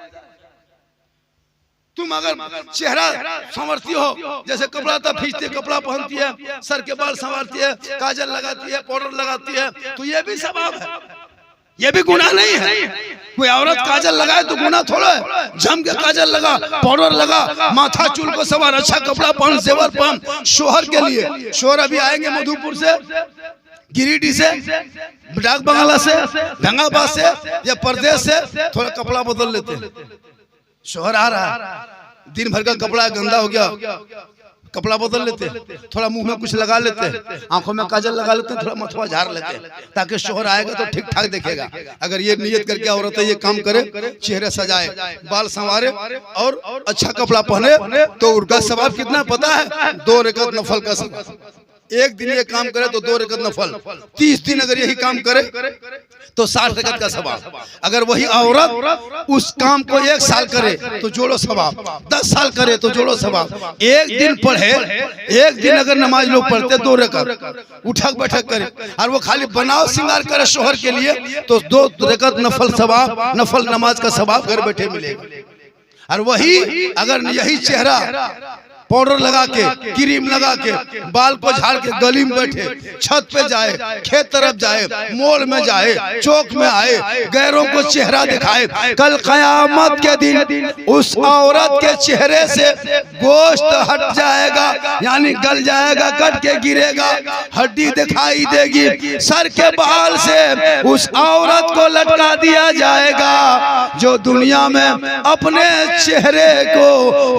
तुम अगर चेहरा संवरती हो, जैसे कपड़ा तो खींचती है, कपड़ा पहनती है, सर के बाल संवारती है, काजल लगाती है, पाउडर लगाती है, तो ये भी सवाब है, ये भी गुनाह नहीं है। कोई औरत काजल लगाए तो गुनाह थोड़ा है। जम के काजल लगा, पाउडर लगा, माथा चूल को सवार, अच्छा कपड़ा पहन, जेवर पहन, शोहर के लिए। शोहर अभी आएंगे मधुपुर से, गिरिडीह से, डाक बंगला से, गंगाबाद से या प्रदेश से, थोड़ा कपड़ा बदल लेते हैं। शोहर आ रहा है, दिन भर का कपड़ा गंदा हो गया, कपड़ा बदल लेते हैं, थोड़ा मुंह में कुछ लगा लेते हैं, आंखों में काजल लगा लेते हैं, थोड़ा मथुआ झाड़ लेते हैं, ताकि शोहर आएगा तो ठीक ठाक दिखेगा। अगर ये नियत करके औरतें ये काम करे, चेहरे सजाए, बाल संवारे और अच्छा कपड़ा पहने, तो उनका सवाब कितना पता है? 2 रकात नफल का सवाब। एक दिन ये काम करे तो 2 रकात नफल, 30 दिन अगर यही काम करे तो 60 रकात का सवाब। अगर वही औरत उस काम को 1 साल करे तो जोड़ो सवाब, 10 साल करे तो जोड़ो सवाब। एक दिन पढ़े, एक दिन अगर नमाज लोग पढ़ते 2 रकात उठक बैठक करे, और वो खाली बनाव श्रृंगार करे शोहर के लिए, तो 2 रकात नफल सवाब, नफल नमाज का सवाब घर बैठे मिलेगा। और वही अगर यही चेहरा पाउडर लगा के, क्रीम लगा के, बाल को झाड़ के गली में बैठे, छत पे जाए, खेत तरफ जाए, मॉल में जाए, चौक में आए, गैरों को चेहरा दिखाए, कल कयामत के दिन उस औरत के चेहरे से गोश्त हट जाएगा, यानी गल जाएगा, कट के गिरेगा, हड्डी दिखाई देगी। सर के बाल से उस औरत को लटका दिया जाएगा जो दुनिया में अपने चेहरे को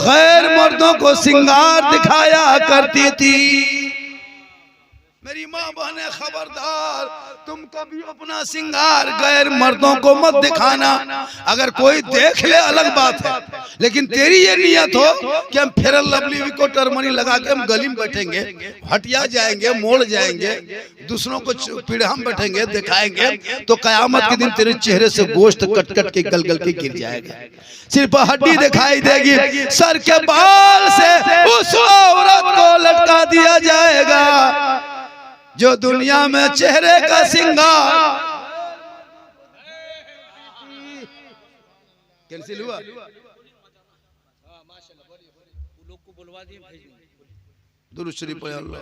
गैर मर्दों को श्रृंगार दिखाया करती थी। मेरी माँ बहने खबरदार, तुम कभी अपना श्रृंगार गैर मर्दों को मत दिखाना। अगर कोई देख ले अलग बात है, लेकिन तेरी ये नियत हो कि हम फेयर लवली को टर्मनी लगा के हम गली में बैठेंगे, हटिया जाएंगे, मोड़ जाएंगे, दूसरों को पीढ़ा में बैठेंगे, दिखाएंगे, तो कयामत के दिन तेरे चेहरे से गोश्त कट कट के गल गल के गिर जाएगा, सिर्फ हड्डी दिखाई देगी। सर के बाल से उस औरत को लटका दिया जाएगा जो दुनिया में चेहरे का श्रृंगार। कैंसिल हुआ? लोग को बुलवा दिए, भेज देंगे। दुरूद शरीफ पढ़े अल्लाह।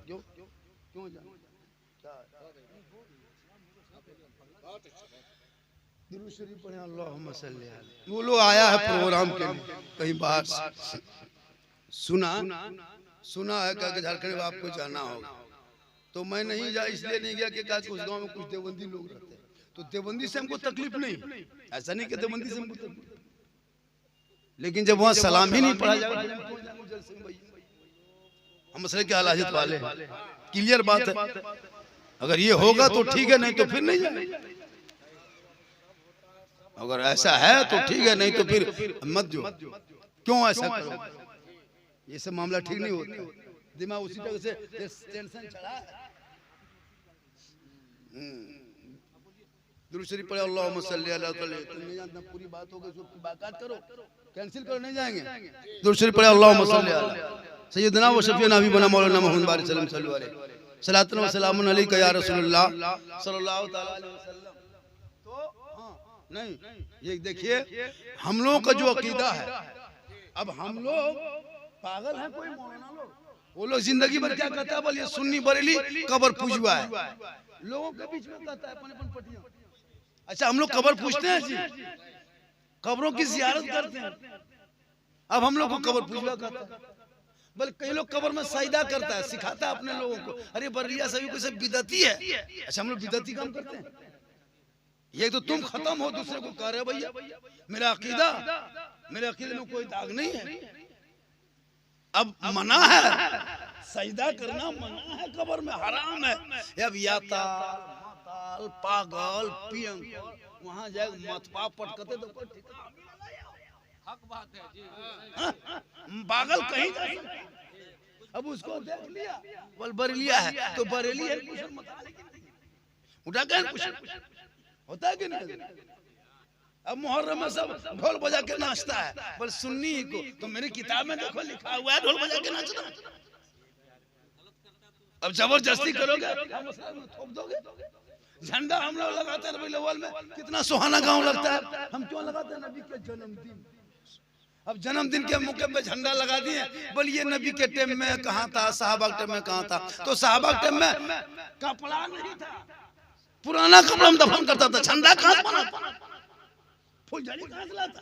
क्यों क्यों दुरूद शरीफ पढ़े अल्लाहुम्मा सल्ली अलैहि। वो लोग आया है प्रोग्राम के लिए कहीं बाहर से, सुना है कि झारखंड में आपको जाना होगा, तो मैं नहीं जा, इसलिए नहीं गया कि उस गांव में कुछ देवबंदी लोग रहते हैं, तो देवबंदी से हमको तकलीफ नहीं, ऐसा नहीं कि देवबंदी से हमको तकलीफ, लेकिन जब वहां सलाम ही नहीं पढ़ा जाएगा, हम मसले के हालात वाले, क्लियर बात है। अगर ये होगा तो ठीक है, नहीं तो फिर नहीं जाएगा। अगर ऐसा है तो ठीक है, नहीं तो फिर मत जो। क्यों ऐसा करो? ये सब मामला ठीक नहीं होता, दिमाग उसी तरह से टेंशन चढ़ा है। दुरूद शरीफ पढ़े अल्लाहुम्मा सल्ली अलैहि वसल्लम। तुम नहीं जानता, पूरी बात हो गई, उसको बाकात करो, कैंसिल करो, नहीं जाएंगे। दुरूद शरीफ पढ़े अल्लाहुम्मा सल्ली अलैहि सय्यदना व शफीना हबीबना मौलाना मोहम्मद बारिक सल्लल्लाहु अलैहि वसल्लम, सलातन व सलामुन अलैका या रसूलुल्लाह सल्लल्लाहु तआला अलैहि वसल्लम। तो नहीं, ये देखिए हम लोगों का जो अकीदा है, अब हम लोग पागल हैं, कोई मौलाना लोग, वो लोग जिंदगी भर क्या कहता है, बोलिए सुन्नी बरेली कब्र पूजवा है, लोगों के बीच में कहता है अपन पटिया। अच्छा, हम लोग कब्र पूजते हैं जी, कब्रों की जियारत करते हैं। अब हम लोग को कब्र पूजवा कहता है, बल्कि कई लोग कब्र में सजदा करता है, सिखाता है अपने लोगों को, अरे बरेलिया सभी को सब बिदती है। अच्छा, हम लोग बिदती काम करते हैं? ये तो तुम खत्म हो, दूसरे को कह रहे हो भैया मेरे अकीदे में कोई दाग नहीं है। अब मना है, सजदा करना मना है, कब्र में हराम है। अब याताल पागल पियंग वहां जाए मतपा पटकते तो कोई ठिकाना हक बात है जी, पागल कहीं जा सकता। अब उसको देख लिया, बोल बरेलिया है तो बरेली है, कुछ उठा के कुछ होता है कि नहीं? अब मुहर्रम में सब ढोल बजा के नाचता है, पर सुन्नी को तो मेरी किताब में देखो लिखा हुआ है ढोल बजा के नाचना। अब जबरदस्ती करोगे, थोप दोगे। झंडा हम लोग लगाते हैं रबीउल अव्वल में, कितना सुहाना गांव लगता है। हम क्यों लगाते हैं? नबी के जन्मदिन। अब जन्मदिन के मौके पे झंडा लगा दिए। बोलिए नबी के टाइम में कहाँ था, साहबा के टाइम में कहाँ था? तो साहबा के टाइम में कपड़ा नहीं था, पुराना कपड़ा में दफन करता था। झंडा कहाँ से बना था? फुलझड़ी कहाँ से लाता?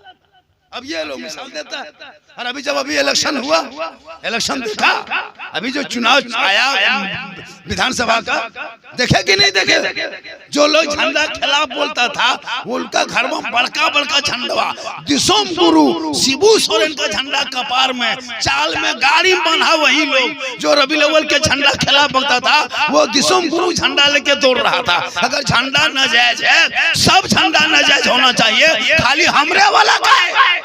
अब ये लोग मिसाल देता है। और अभी जब अभी इलेक्शन हुआ, इलेक्शन देखा, अभी जो चुनाव आया विधानसभा का, देखे कि नहीं देखे? जो लोग झंडा खिलाफ बोलता था, उनका घर में बड़का बड़का झंडा, दिसोम गुरु शिबू सोरेन का झंडा कपार में, चाल में गाड़ी बना। वही लोग जो रबीउल अव्वल के झंडा खिलाफ बोलता था, वो दिसोम गुरु झंडा लेके दौड़ रहा था। अगर झंडा नाजायज है, सब झंडा नाजायज होना चाहिए, खाली हमरे वाला का है।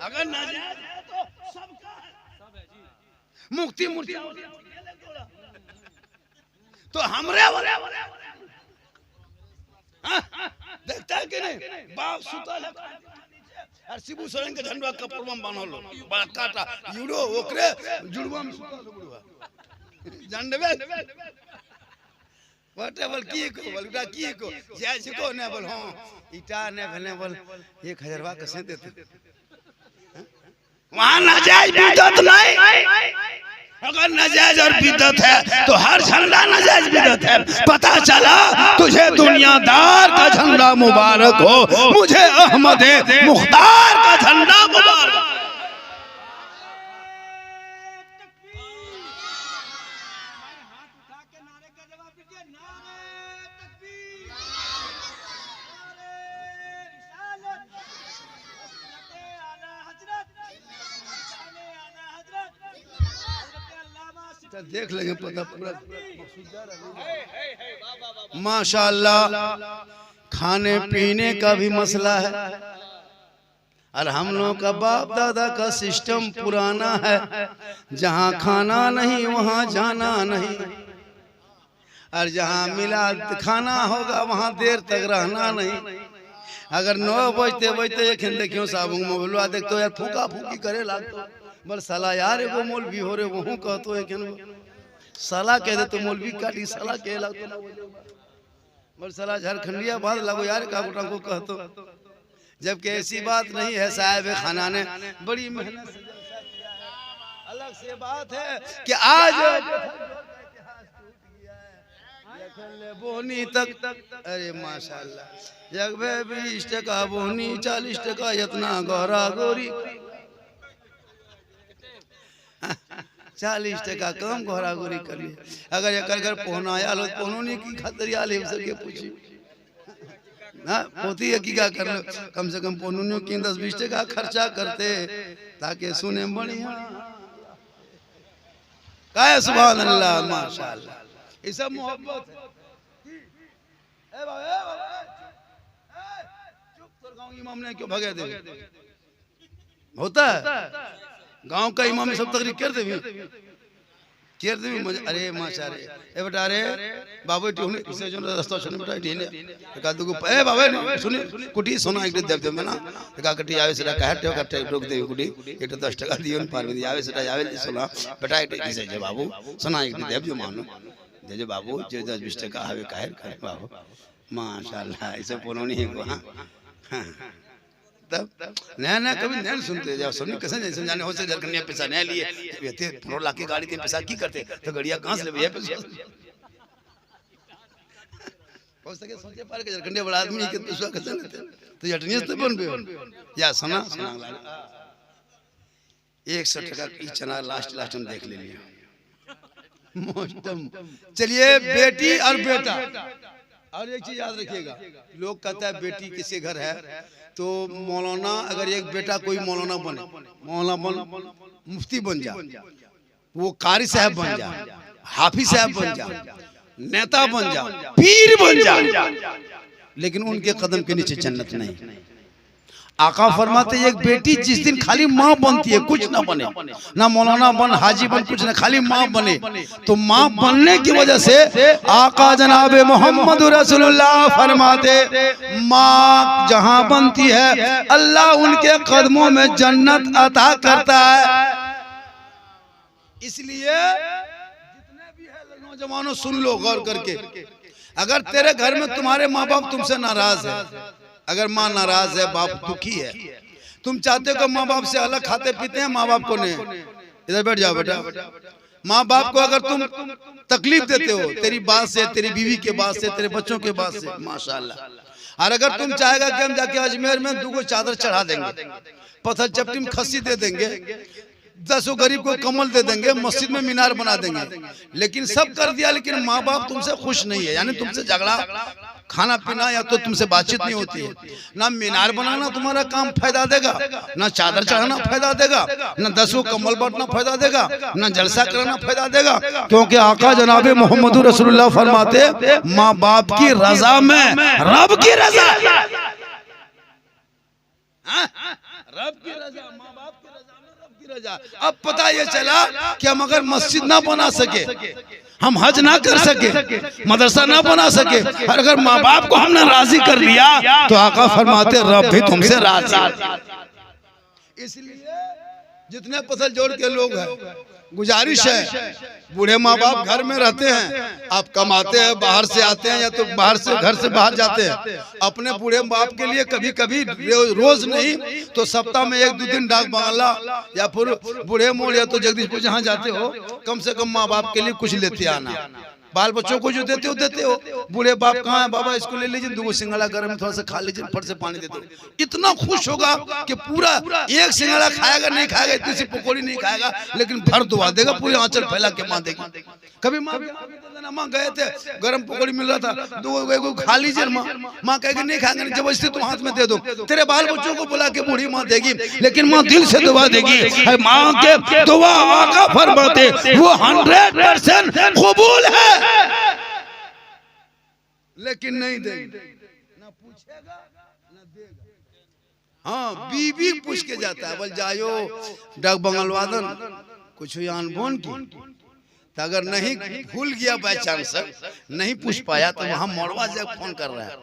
अगर नाजायज है तो सबका है। मुक्ति मूर्ति तो हमरे वाले देखता है कि नहीं? बाप सुतल है और शिबू सोरेन के झंडा कपड़ में बांधल बड़ा काटा यूरो ओकरे जुड़वा में सुतल बुढ़वा झंडवे व्हाटएवर की को बोलगा की को जैसे को ने बोल हां इटा ने भने बोल 1000 कैसे देते? वहां नाजायज बिदत नहीं। अगर नाजायज और बिदत है तो हर झंडा नाजायज बिदत है। पता चला तुझे दुनियादार का झंडा मुबारक हो, मुझे अहमद मुख्तार का झंडा मुबारक। देख लेंगे पता पूरा। माशाअल्लाह खाने पीने का भी मसला है और हम लोगों का बाप दादा का सिस्टम पुराना है। जहाँ खाना नहीं वहाँ जाना नहीं, और जहाँ मिला खाना होगा वहाँ देर तक रहना नहीं। अगर 9 बजते बजते एक देखियो साबुन मोबाइल देख तो यार फूका फूकी करे लागतो बल साला यार एगो मौलवी हो रे वहू कहतो है केन साला कह दे तो मौलवी काटी साला कह लागतो ना बल साला झारखंडिया बात लागो यार का गोटा को कहतो। जबकि ऐसी बात नहीं है साहब खाना ने बड़ी मेहनत से अलग से बात है कि आज बोनी तक अरे माशाल्लाह जगबे 20 टका बोनी 40 टका इतना गौरा गोरी 40 टका कम घोड़ा गोरी करिए। अगर एक घर पहुना आया लो पहुनी की खातिर आले सबके पूछी ना पोती है की क्या कर लो कम से कम पहुनियों की 10-20 टका खर्चा करते ताकि सुने बढ़िया काय सुभान अल्लाह माशाअल्लाह। ये सब मोहब्बत है। ए बाबा चुप तो गांव इमाम ने क्यों भगे दे होता है गांव का इमाम सब तकरीर कर दे अरे माशा रे ए बेटा रे बाबू टी इसे जो रास्ता सुन बेटा टीने का दुगो ए बाबू सुन कुटी सोना एक देव दे ना का कटी आवे से का हटे का रोक दे कुटी एटा 10 टका दियो पार में आवे से आवे सोना बेटा इसे जे बाबू सोना एक देव जो मानो दे जे बाबू जे 10-20 टका आवे काहे करे बाबू माशाल्लाह इसे पोलोनी है को हां तब नया कभी नहीं सुनते जाओ सुनी कैसे नहीं समझाने हो से झारखंडिया पैसा नहीं लिए ये प्रो लाके गाड़ी के पैसा की करते तो गड़िया कहां से ले पैसा हो सके सोचे पार के झारखंडिया बड़ा आदमी के पैसा कैसे लेते तो यटनियस तो बन या सुना 100 टका की चना लास्ट हम देख ले लिया मोस्टम। चलिए बेटी और बेटा और एक चीज याद रखिएगा लोग कहता है बेटी किसी घर है तो मौलाना अगर एक बेटा कोई मौलाना बने मौलाना बन मुफ्ती बन जा वो कारी साहब बन जा हाफिज साहब बन जा नेता बन जा पीर बन जा लेकिन उनके कदम के नीचे जन्नत नहीं। आका फरमाते एक बेटी जिस दिन खाली माँ बनती है कुछ ना बने ना मौलाना बन हाजी बन कुछ ना खाली माँ बने तो माँ बनने की वजह से आका जनाब मोहम्मद रसूलुल्लाह फरमाते माँ जहाँ बनती है अल्लाह उनके कदमों में जन्नत अता करता है। इसलिए जितने भी है नौजवानों सुन लो गौर करके, अगर तेरे घर में तुम्हारे माँ बाप तुमसे नाराज है, अगर माँ नाराज है, बाप दुखी है, तुम चाहते हो माँ बाप से अलग खाते पीते हैं, माँ बाप को नहीं, इधर बैठ जाओ बेटा। माँ बाप को अगर तुम तकलीफ देते हो तेरी बात से, तेरी बीवी के बात से, तेरे बच्चों के बात से, माशाल्लाह। और अगर तुम चाहेगा कि हम जाके अजमेर में 2 चादर चढ़ा देंगे, पत्थर चपटी में खस्सी दे देंगे, 10 गरीब को कमल दे देंगे, मस्जिद में मीनार बना देंगे, लेकिन सब कर दिया, लेकिन माँ बाप तुमसे खुश नहीं है, यानी तुमसे झगड़ा, खाना पीना या तो तुमसे बातचीत नहीं होती है। ना मीनार बनाना तुम्हारा काम फायदा देगा, ना चादर चढ़ाना फायदा देगा, ना 10 कमल बांटना फायदा देगा, ना जलसा करना फायदा देगा, क्योंकि आका जनाब मोहम्मद रसूलुल्लाह फरमाते माँ बाप की रजा में रब की रजा, रब की रजा, माँ बाप की रजा में रब की रजा। अब पता ये चला कि हम अगर मस्जिद ना बना सके, हम हज ना कर सके, मदरसा ना बना सके, और अगर माँ बाप को हमने राजी कर लिया तो आका फरमाते रब भी तुमसे राजी। इसलिए जितने पत्थर जोड़ के लोग हैं, गुजारिश है, बूढ़े माँ बाप घर में रहते हैं, आप कमाते हैं, बाहर से आते हैं या तो बाहर से घर से बाहर जाते हैं, अपने बूढ़े बाप के लिए कभी कभी रोज नहीं तो सप्ताह में 1-2 दिन डाक बंगला या फिर बूढ़े मोड़ या तो जगदीशपुर जहाँ जाते हो, कम से कम माँ बाप के लिए कुछ लेते आना। बाल बच्चों को जो देते हो, बूढ़े बाप कहाँ है, बाबा इसको ले लीजिए, 2 सिंघाड़ा गर्म थोड़ा सा खा लीजिए, फट से पानी देते हो, इतना खुश होगा कि पूरा 1 सिंघाड़ा खाएगा नहीं खाएगा, इतनी सी पकौड़ी नहीं खाएगा, लेकिन भर दुआ देगा, पूरी आंचल फैला के माँ देगी। कभी माँ गए थे, गर्म पकौड़ी मिल रहा था, 2 खा लीजिए, माँ कहेगी नहीं खाएंगे, जबरदस्ती तुम हाथ में दे दो, तेरे बाल बच्चों को बुला के बूढ़ी माँ देगी, लेकिन माँ दिल से दुआ देगी। माँ के दुआ आका फरमाते वो 100% कबूल है, लेकिन नहीं देंगे, ना पूछेगा ना देगा। हाँ, बीबी पूछ के जाता है, बोल जायो डग बंगलवादन कुछ यान बोन की, तो अगर नहीं भूल गया बाय चांस, नहीं पूछ पाया, तो वहां मोड़वा से फोन कर रहा है,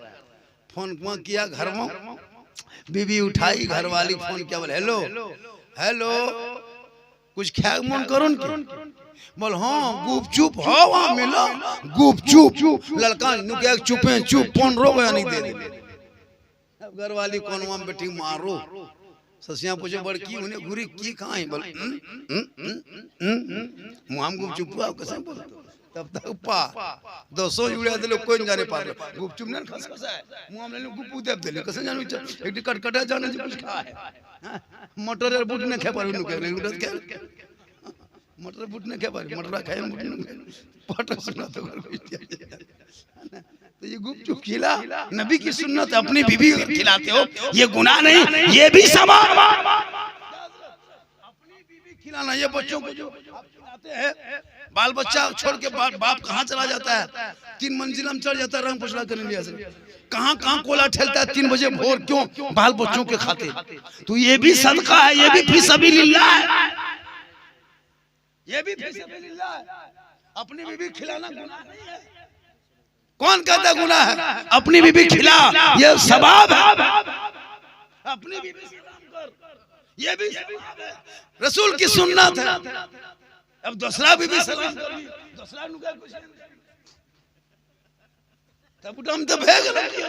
फोन किया घर में, बीबी उठाई, घर वाली फोन किया, बोले हेलो हेलो कुछ ख्याल मन करो न, बोल हाँ गुपचुप हाँ वहाँ मिला गुपचुप, लड़का नुके चुपे चुप 15 गया नहीं दे रही। अब घर वाली कौन वहाँ बेटी मारो, ससिया पूछे बड़की उन्हें घुरी की कहाँ है, बोल मुहाम गुपचुप कैसे बोल, तब तक पा 200 जुड़े थे लोग कोई नहीं जाने पा रहे, गुपचुप ने खसखसा है मुहाम ने गुपू देव दे कैसे जानू एक टिकट कटा जाने से कुछ खा है, मटर बुट ने खे पर नुके नहीं उड़त के मटर बुट ने खे पर मटर खाए बुट ने पटर सुना तो तो ये गुपचुप खिला, नबी की सुन्नत, अपनी बीवी को खिलाते हो ये गुनाह नहीं, ये भी सवाब, अपनी बीवी खिलाना, ये बच्चों को जो खिलाते हैं, बाल बच्चा छोड़ के बाप कहाँ चला जाता है, 3 मंजिल में चढ़ जाता है रंग पुछड़ा करने लिया से, कहाँ कोला ठेलता है 3 बजे भोर, क्यों बाल बच्चों के खाते, तो ये भी सदका है, ये भी फी सबीलिल्लाह है, ये भी फी सबीलिल्लाह है। अपनी बीवी खिलाना गुनाह नहीं है, कौन कहता गुनाह है, अपनी बीवी खिला ये सवाब है, अपनी बीवी सलाम कर ये भी रसूल की सुन्नत है। अब दूसरा बीवी सलाम कर दूसरा नुका कुछ तब हम तो भेग रखिए,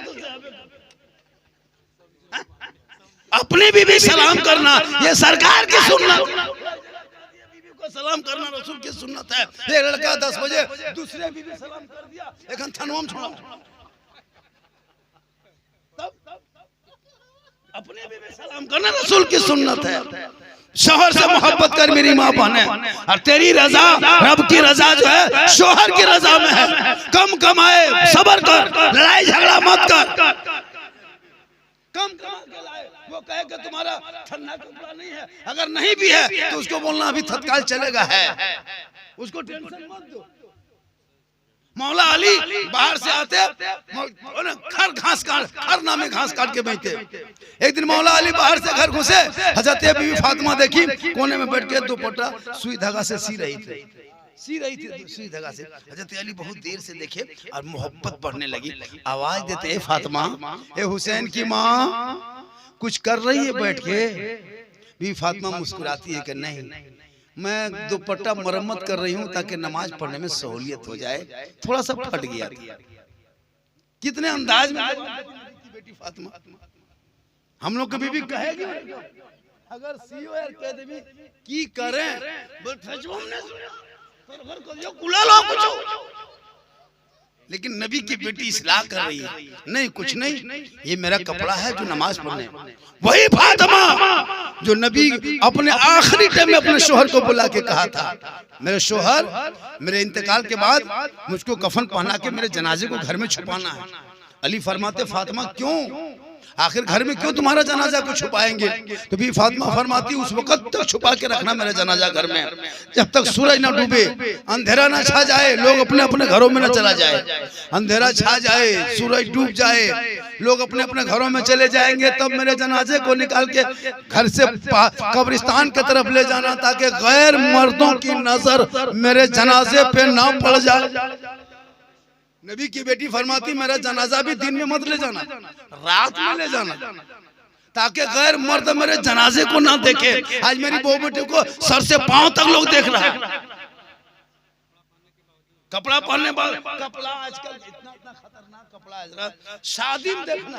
अपनी बीवी सलाम करना ये सरकार की सुन्नत, सलाम करना रसूल की सुन्नत है। ये लड़का 10 बजे दूसरे बीवी सलाम कर दिया, लेकिन थनवम छोड़ा, तब अपने बीवी सलाम करना रसूल की सुन्नत है। शोहर से मोहब्बत कर मेरी माँ बहने, और तेरी रजा रब की रजा जो है शोहर की रजा में है। कम कमाए सब्र कर, लड़ाई झगड़ा मत कर, कम कमा के लाए, वो कहे कि तुम्हारा ठंडा कपड़ा नहीं है, अगर नहीं भी है तो उसको बोलना अभी तत्काल चलेगा है, उसको टेंशन मत दो। मौला अली बाहर से आते खर घास काट, खर नामे घास काट के बेचते। एक दिन मौला अली बाहर से घर घुसे, हजरत बीबी फातिमा देखी कोने में बैठ के दुपट्टा सुई धागा से सी रही थी सुई धागा से। हजरत अली बहुत देर से देखे और मोहब्बत बढ़ने लगी, आवाज देते हैं फातिमा, ए हुसैन की माँ कुछ कर रही है बैठ के। बीबी फातिमा मुस्कुराती है कि नहीं। मैं दुपट्टा मरम्मत कर रही हूँ ताकि नमाज पढ़ने में सहूलियत हो जाए, थोड़ा सा फट गया। कितने अंदाज में बेटी फातिमा, हम लोग कभी भी कहेगी अगर सीओ यार कह दे की करें लेकिन नबी की बेटी इस्लाह कर रही है, नहीं कुछ नहीं, ये मेरा कपड़ा है जो नमाज पढ़ने। वही फातिमा जो नबी अपने आखिरी टाइम में अपने शोहर को बुला के कहा था, मेरे शोहर मेरे इंतकाल के बाद मुझको कफन पहना के मेरे जनाजे को घर में छुपाना है। अली फरमाते फातिमा क्यों, आखिर घर में क्यों तुम्हारा जनाजा को छुपाएंगे? तो भी फातिमा फरमाती उस वक्त तक छुपा के रखना मेरा जनाजा घर में, जब तक सूरज ना डूबे, अंधेरा ना छा जाए, लोग अपने अपने घरों में ना चला जाए। अंधेरा छा जाए, सूरज डूब जाए, लोग अपने अपने घरों में चले जाएंगे, तब मेरे जनाजे को निकाल के घर से कब्रिस्तान की तरफ ले जाना ताकि गैर मर्दों की नजर मेरे जनाजे पे ना पड़ जाए। नबी की बेटी फरमाती मेरा जनाजा भी दिन में मत ले जाना, रात में ले जाना, ताकि गैर मर्द मेरे जनाजे को ना देखे। आज मेरी बहू बेटी को सर से पांव तक लोग देख रहा है, कपड़ा पहनने वाले, कपड़ा आजकल इतना इतना खतरनाक कपड़ा है। शादी में देखना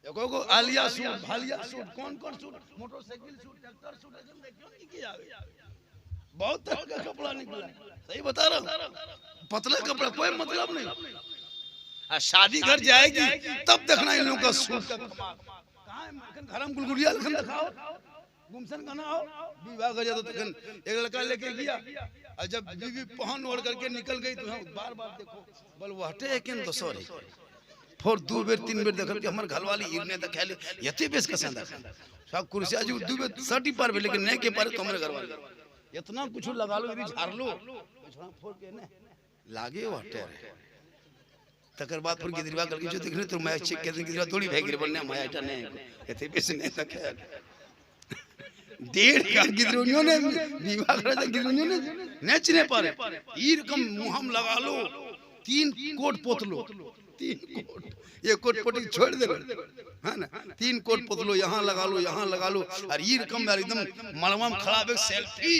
देखो को आलिया सूट, भालिया सूट, कौन कौन suit, motorcycle suit, tractor suit, क्यों नहीं किया? बहुत तरह का कपड़ा निकला, सही बता रहा हूँ, पतला कपड़ा कोई मतलब नहीं। शादी घर जाएगी तब देखना इन लोगों का सूट का कहां है। घर में गुलगुलिया लखन दिखाओ, गुमसन का ना हो, विवाह कर जाता तो एक लड़का लेके गया और जब बीवी पहन ओढ़ करके निकल गई तो बार बार देखो बोल वो हटे कि तो सॉरी फोर दो बेर तीन बेर देख के हमर घरवाली इरने देखाले यति बेस कसा देखा सब कुर्सिया जी दो बेर सर्टी पार भी लेकिन नहीं के पारे तो हमरे घरवाली इतना कुछ लगा लो यदि झाड़ लो फोड़ के ने लागे वो हटे तकर बाद पर गिदरीवा करके जो देखने तो मैं चेक के गिदरीवा थोड़ी भेगिर बनने मैं आटा नहीं यति बेस नहीं तक डेढ़ का गिदरोनियों ने विवाह करे तो गिदरोनियों ने नेचने पारे ई रकम मुहम लगा लो तीन कोट पोत लो तीन कोट ये कोट पोटी छोड़ दे है ना तीन कोट पोत लो यहाँ लगा लो और ये रकम यार एकदम मलमा में खड़ा है सेल्फी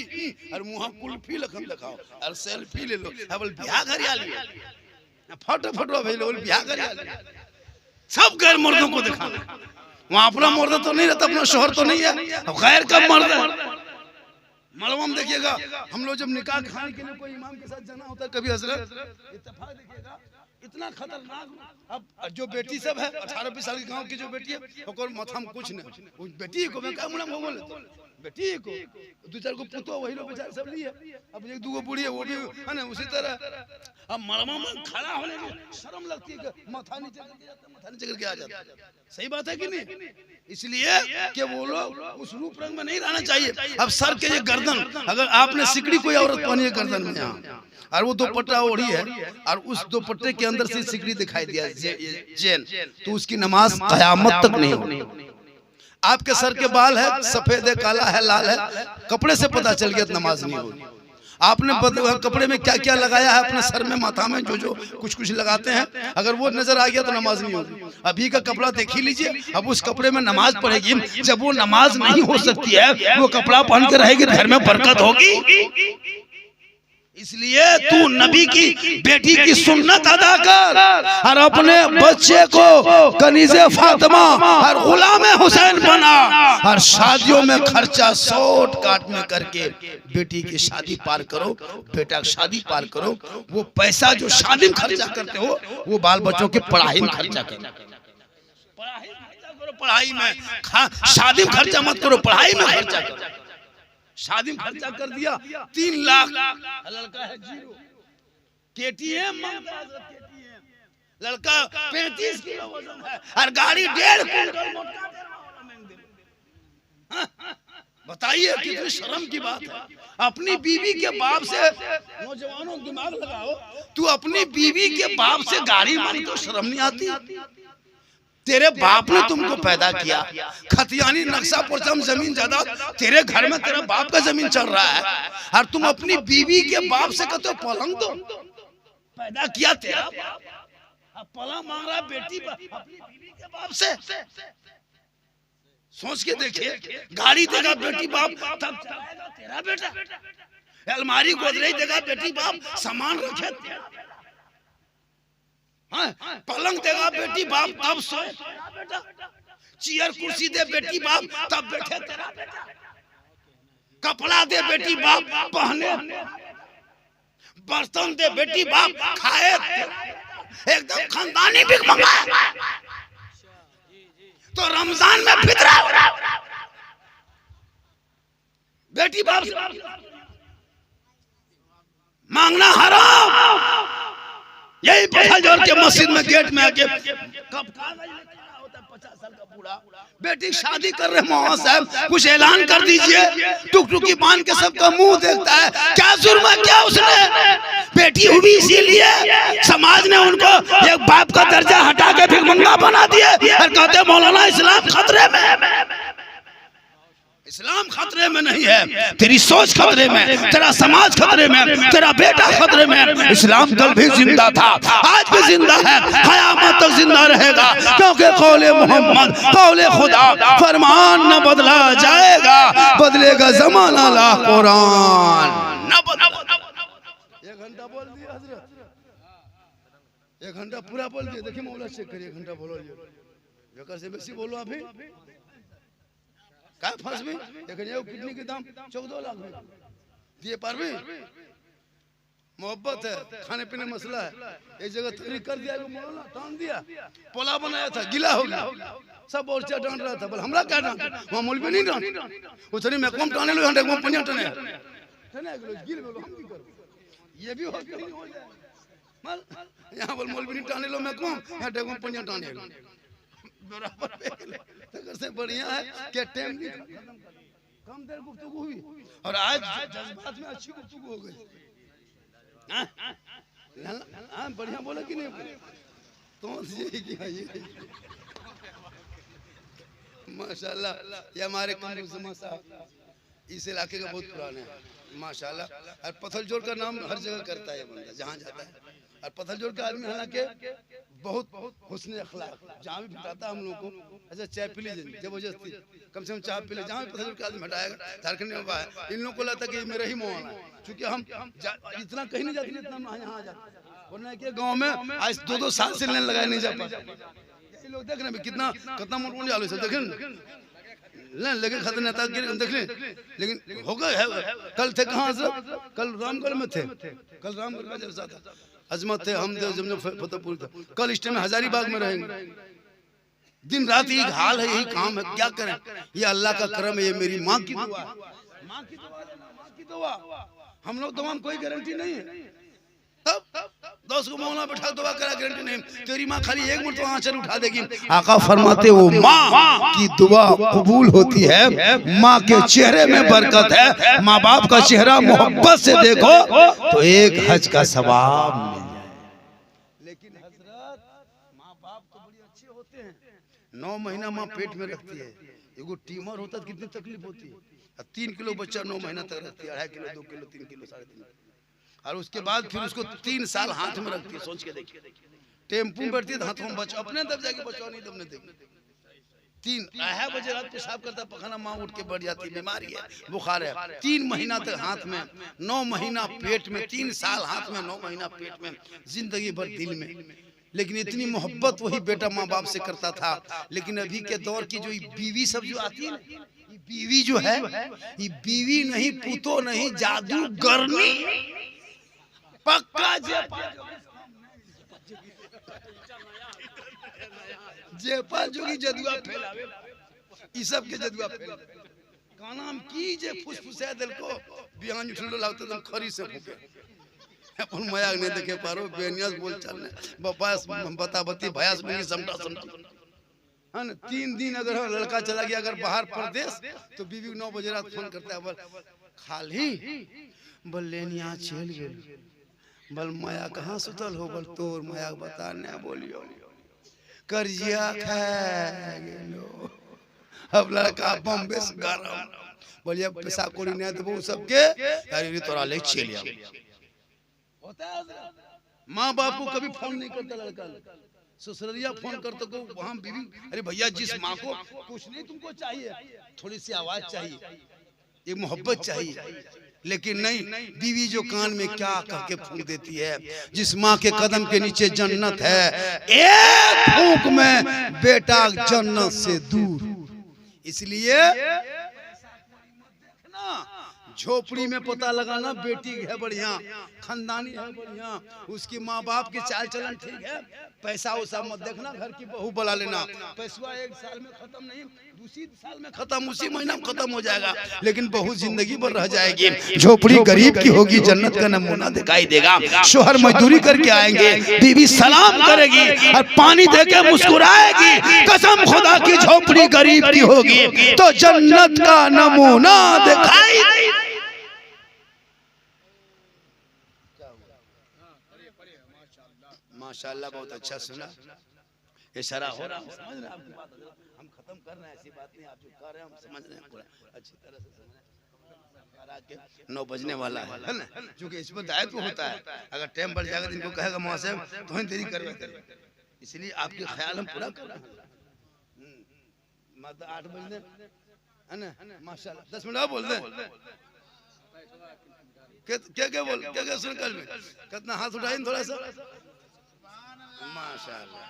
और मुहा कुल्फी लखन दिखाओ और सेल्फी ले लो अब ब्याह घर आ लियो फोटो फोटो भेज लो ब्याह घर आ लियो सब गैर मर्दों को दिखाना वहाँ अपना मर्द तो नहीं रहता अपना शोहर तो नहीं है अब गैर का मर्द है मलबा में देखिएगा हम लोग जब निकाह खाने के लिए कोई इमाम के साथ जाना होता है कभी हजरत इत्तेफाक देखिएगा इतना खतरनाक अब जो बेटी सब है 18-20 साल की गांव की जो बेटी है ओकर माथा में कुछ नहीं उस बेटी को मैं का मुलाम हो बोले बेटी को दो चार को पुतो वही लोग बेचारे सब लिए अब एक दो बूढ़ी है वो भी है ना उसी तरह अब मलबा में खड़ा होने में शर्म लगती है माथा नीचे करके जाता माथा नीचे करके आ जाता सही बात है कि नहीं इसलिए कि वो लोग उस रूप रंग में नहीं रहना चाहिए अब सर के ये गर्दन अगर आपने सिकड़ी कोई औरत पहनी है गर्दन में यहाँ और वो दुपट्टा ओढ़ी है और उस दुपट्टे के अंदर से सिकड़ी दिखाई दिया जैन तो उसकी नमाज कयामत तक नहीं होगी आपके सर के बाल है सफेद है काला है लाल है कपड़े से पता चल गया नमाज नहीं होगी आपने कपड़े में क्या क्या लगाया है अपने सर में माथा में जो कुछ कुछ लगाते हैं अगर वो नजर आ गया तो नमाज नहीं होगी अभी का कपड़ा देख ही लीजिए अब उस कपड़े में नमाज पढ़ेगी जब वो नमाज नहीं हो सकती है वो कपड़ा पहन के रहेगी घर में बरकत होगी इसलिए तू नबी की बेटी की सुन्नत अदा कर और अपने बच्चे को कनीज़े फातिमा और गुलाम हुसैन बना और शादियों में खर्चा सोट काट में करके बेटी की शादी पार करो बेटा की शादी पार करो वो पैसा जो शादी में खर्चा करते हो वो बाल बच्चों की पढ़ाई में खर्चा करो पढ़ाई में शादी में खर्चा मत करो पढ़ाई में खर्चा करो शादी में खर्चा कर दिया 3 लाख लड़का है 0 केटीएम लड़का 35 किलो वजन है और गाड़ी 1.5 क्विंटल बताइए कितनी शर्म की बात है अपनी बीवी के बाप से नौजवानों दिमाग लगाओ तू अपनी बीवी के बाप से गाड़ी मांगी तो शर्म नहीं आती तेरे बाप ने तुमको पैदा किया खतियानी नक्शा परचम जमीन ज्यादा तेरे घर में तेरा बाप का जमीन चल रहा है और तुम अपनी बीवी के बाप से कहते हो पलंग दो पैदा किया तेरा बाप पलंग मांग रहा बेटी अपनी बीवी के बाप से सोच के देखिए, गाड़ी देगा बेटी बाप तब चलाएगा तेरा बेटा, अलमारी गोदरेज देगा बेटी बाप सामान रखे तेरा बेटा, हाँ, पलंग देगा बेटी बाप तब सोए तेरा बेटा, चेयर कुर्सी दे बेटी बाप तब बैठे तेरा बेटा, कपड़ा दे बेटी बाप पहने, बर्तन दे बेटी बाप खाए, एकदम खानदानी भीख मंगाए। तो रमजान में फितरा बेटी बाप मांगना हराम। यही पत्थर जोड़ के मस्जिद में गेट में आके कब होता 50 साल का बूढ़ा बेटी शादी कर रहे मोहम्मद साहब, कुछ ऐलान कर दीजिए, टुकटुकी बांध के सबका मुंह देखता है, क्या जुर्म क्या उसने, बेटी हुई इसीलिए समाज ने उनको एक बाप का दर्जा हटा के फिर मंगा बना दिया और कहते मौलाना इस्लाम खतरे में। इस्लाम खतरे में नहीं है, तेरी सोच खतरे में, तेरा समाज खतरे में, तेरा बेटा खतरे में। इस्लाम कल भी जिंदा था, आज भी जिंदा है, क़यामत तक जिंदा रहेगा, क्योंकि कौले मोहम्मद कौले खुदा, फरमान न बदला जाएगा, बदलेगा जमाना ला कुरान न बदला। 1 घंटा बोल दिया हजरत, 1 घंटा पूरा बोल दिया। देखिए मौला चेक करिए, 1 घंटा बोलो, बेकार से बेसी बोलो अभी का फंस भी देखिए, किडनी के दाम 14 लाख में दिए पर भी मोहब्बत है, खाने पीने मसला है, एक जगह तकरीर कर दिया, मौलाना टांग दिया, पोला बनाया था गिला हो गया, सब मोर्चा डांट रहा था, बोले हमरा क्या डांट, वहाँ मौलवी नहीं डांट, उतनी मैं कम टाने लो, 100 में 50 टने टने गिल बोलो हम की करो, ये भी हो जाए मल यहाँ बोल मौलवी नहीं टाने लो, मैं कम 100 में 50 टाने लो बराबर से बढ़िया है कि टाइम नहीं कम देर गुफ्तगू हुई और आज जज्बात में अच्छी गुफ्तगू हो गई। हाँ बढ़िया बोला कि नहीं तो ये माशाल्लाह, ये हमारे कानून साहब इस इलाके का बहुत पुराने है माशाल्लाह, और पत्थर जोड़ का नाम हर जगह करता है बंदा जहाँ जाता है, और पत्थर जोड़ का आदमी हालांकि बहुत हुस्न अखलाक, जहाँ भी बिठाता हम लोग को ऐसा चाय पी लीजिए जबरदस्ती, कम से कम चाय पी ले, जहाँ भी पत्थर जोड़ का आदमी हटाएगा झारखंड में है, इन लोगों को लगता है कि मेरा ही मौलाना है, क्योंकि हम इतना कहीं नहीं जाते इतना यहाँ जाते, वरना कि गाँव में आज 2-2 साल से लेने लगाए नहीं जा पाते। लोग देख रहे कितना कितना मोट जालो सब देखें लेकिन खतरे नेता देख लें, लेकिन हो गए है। कल थे कहाँ कल रामगढ़ में थे, कल रामगढ़ का जलसा था, अजमत थे, हम फतेहपुर था, कल इस टाइम हजारीबाग में रहेंगे, दिन रात यही हाल है, यही काम है, क्या करें, ये अल्लाह का करम है, ये मेरी माँ की दुआ, माँ की दुआ, माँ की दुआ, हम लोग दुआ में कोई गारंटी नहीं है, दोस्त को मौला बैठा दुआ करा गारंटी नहीं, तेरी माँ खाली 1 मिनट तो आंचल उठा देगी, आका फरमाते वो माँ की दुआ कबूल होती है, माँ के चेहरे में बरकत है, माँ बाप का चेहरा मोहब्बत से देखो तो 1 हज का सवाब मिल जाए। लेकिन हजरत माँ बाप तो बड़ी अच्छे होते हैं, 9 महीना माँ पेट में रखती है, एगो टीमर होता है कितनी तकलीफ होती है, 3 किलो बच्चा 9 महीना तक रखती है, 2.5 किलो 2 किलो 3 किलो 3.5, और उसके बाद फिर उसको 3 साल हाथ में रखती है, सोच के देखिए, टेम्पू में बैठती है हाथों में बच्चा, अपने दब जाके बच्चा नहीं दबने देगी, 3 बजे रात पेशाब करता पखाना, माँ उठ के बढ़ जाती है, बीमारी है, बुखार है, 3 महीना तक हाथ में, 9 महीना पेट में, 3 साल हाथ में, 9 महीना पेट में, जिंदगी भर दिल में। लेकिन इतनी मोहब्बत वही बेटा माँ बाप से करता था। लेकिन अभी के दौर की जो बीवी सब जो आती है, ये बीवी जो है, ये बीवी नहीं, पुतो नहीं, जादू गर्मी पक्का जेपा जोगी जदुआ फैलावे, ई सब के जदुआ फैलावे, का नाम की जे फुसफुसा दिल को बिहान उठलो लागत एकदम खरी से फूके, अपन मयाक नहीं देखे पारो, बेनियास बोल चलने बपास बता बती भयास में समटा समटा, हां 3 दिन अगर लड़का चला गया अगर बाहर प्रदेश, तो बीवी 9 बजे रात फोन करता है, बोल खाली बोल लेनिया चल गेल, बल माया कहाँ सुतल हो, बल तोर माया बता न बोलियो, कर्जिया खा गेलो, अब लड़का बम्बे से गरम, बोलिए पैसा कोड़ी नहीं देबो सबके, यार तोरा ले चल आ होता है। माँ बाप को कभी फोन नहीं करता लड़का, ससुरिया फोन करते को वहां बीवी, अरे भैया जिस माँ को कुछ नहीं तुमको चाहिए, थोड़ी सी आवाज चाहिए, एक मोहब्बत चाहिए, लेकिन नहीं, बीवी जो कान में क्या कह के फूंक देती है, जिस माँ के कदम के नीचे जन्नत है, एक फूंक में बेटा जन्नत से दूर। इसलिए झोपड़ी में पता लगाना बेटी है बढ़िया, खानदानी है बढ़िया, उसकी माँ बाप की चाल चलन ठीक है, पैसा वैसा मत देखना, घर की बहू बुला लेना, पैसा एक साल में खत्म नहीं, दूसरी साल में खत्म, उसी महीना में खत्म हो जाएगा, लेकिन बहू जिंदगी भर रह जाएगी। झोपड़ी गरीब की होगी, जन्नत का नमूना दिखाई देगा। शोहर मजदूरी करके आएंगे, बीवी सलाम करेगी और पानी देके मुस्कुराएगी। कसम खुदा की झोपड़ी गरीब की होगी तो जन्नत का नमूना दिखाई। माशाल्लाह, बहुत अच्छा सुना, इशारा हो रहा है, समझ रहे हैं आपकी बात, हम खत्म कर रहे हैं, ऐसी बात नहीं, आप जो कर रहे हैं हम समझ रहे हैं पूरा अच्छी तरह से समझ रहे हैं। 9 बजने वाला है ना, क्योंकि इसमें दायित्व होता है, अगर टाइम बढ़ जाएगा तो इनको कहेगा मौसम तो हम देरी करवा करें, इसलिए आपके ख्याल हम पूरा कर रहे हैं। मतलब 8 बजने है ना, माशाल्लाह 10 मिनट और बोल दे, क्या बोल, क्या सुन कल में कितना हाथ उठाए थोड़ा सा, माशाल्लाह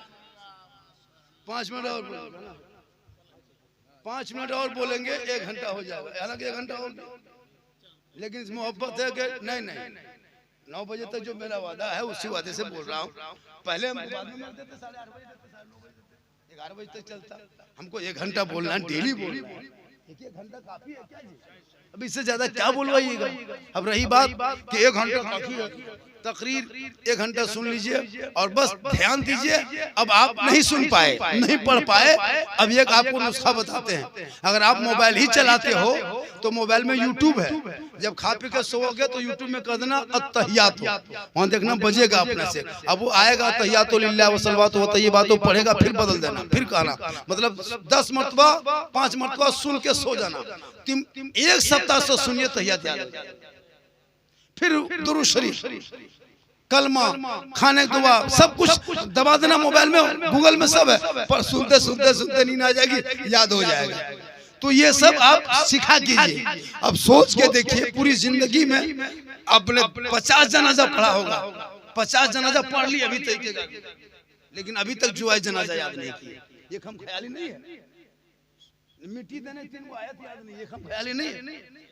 5 मिनट और बोलेंगे, 5 मिनट और बोलेंगे 1 घंटा हो जाएगा, हालांकि 1 घंटा हो गया, लेकिन इस मोहब्बत है कि नहीं 9 बजे तक जो मेरा वादा है उसी वादे से बोल रहा हूँ। पहले हम बाद में मरते थे 8:30 बजे तक, 11 बजे तक चलता, हमको 1 घंटा बोलना है, डेली बोलना है, 1 घंटा काफी है क्या जी? अब इससे ज्यादा क्या बोलवाइएगा। अब रही बात कि 1 घंटा काफी है, तकरीर 1 घंटा सुन लीजिए और बस ध्यान दीजिए। अब आप नहीं सुन पाए, नहीं पढ़ पाए, अब एक आपको नुस्खा बताते हैं। अगर आप मोबाइल ही चलाते हो तो मोबाइल में यूट्यूब है, जब खा पी के सोओगे तो यूट्यूब में कर देना अत्तहियात, वहाँ देखना बजेगा अपने से, अब वो आएगा अत्तहियातु लिल्लाह व सल्लवातु व तय्यबातु, पढ़ेगा, फिर बदल देना, फिर कहना, मतलब 10 मरतबा 5 मरतबा सुन के सो जाना। 1 सप्ताह से सुनिए, तहियात याद हो जाएगा, फिर दुरूद शरीफ, कलमा, खाने की दुआ, सब कुछ दबा देना मोबाइल में, गूगल में सब है, पर सुनते सुनते सुनते नींद आ जाएगी, याद हो जाएगा। तो ये सब आप सिखा कीजिए। अब सोच के देखिए, पूरी जिंदगी में आपने 50 जनाजा पढ़ा होगा, 50 जनाजा पढ़ ली अभी तक, लेकिन अभी तक जुआ जनाजा याद नहीं किया, ये हम ख्याली नहीं है। मिट्टी देने 3 आयत याद नहीं, ये हम ख्याली नहीं है।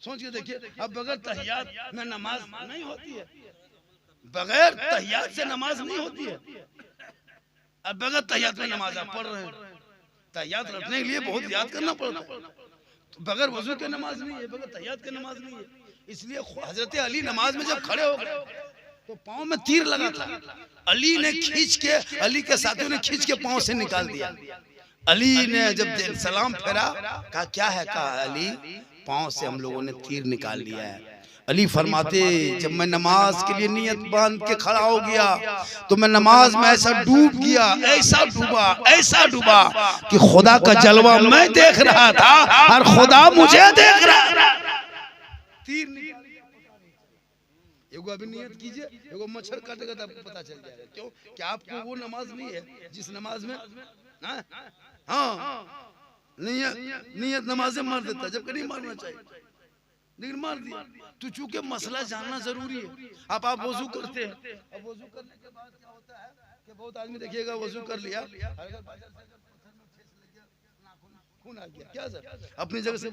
सोच के देखिए, अब बगैर तहियात में नमाज नहीं होती है, बगैर तहियात से नमाज नहीं होती है। अब बगैर तहियात में नमाज आप पढ़ रहे हैं, तहियात रखने के लिए बहुत याद करना पड़ता है, बगैर वजू के नमाज नहीं है, बगैर तहियात के नमाज नहीं है। इसलिए हजरत अली नमाज में जब खड़े हो गए तो पाँव में तीर लगा था, अली ने खींच के, अली के साथियों ने खींच के पाँव से निकाल दिया। अली ने जब सलाम फेरा, कहा क्या है, कहा अली पाँव से हम लोगों ने तीर निकाल लिया है। अली फरमाते, जब मैं नमाज के लिए नियत बांध के खड़ा हो गया तो मैं नमाज में ऐसा डूब गया, ऐसा डूबा कि खुदा का जलवा मैं देख रहा था और खुदा मुझे देख रहा था। तीर एगो अभी नियत कीजिए, एगो मच्छर काटेगा तो आपको पता चल जाएगा। क्यों? कि आपको वो नमाज नहीं है जिस नमाज में नियत नमाज मार देता, जबकि नहीं मारना चाहिए, लेकिन मार दिया। तो चूंकि मसला जानना जरूरी है। आप वजू करते हैं, अब वजू करने के बाद क्या होता है कि बहुत आदमी देखिएगा वजू कर लिया, खून आ गया, क्या सर अपनी जगह से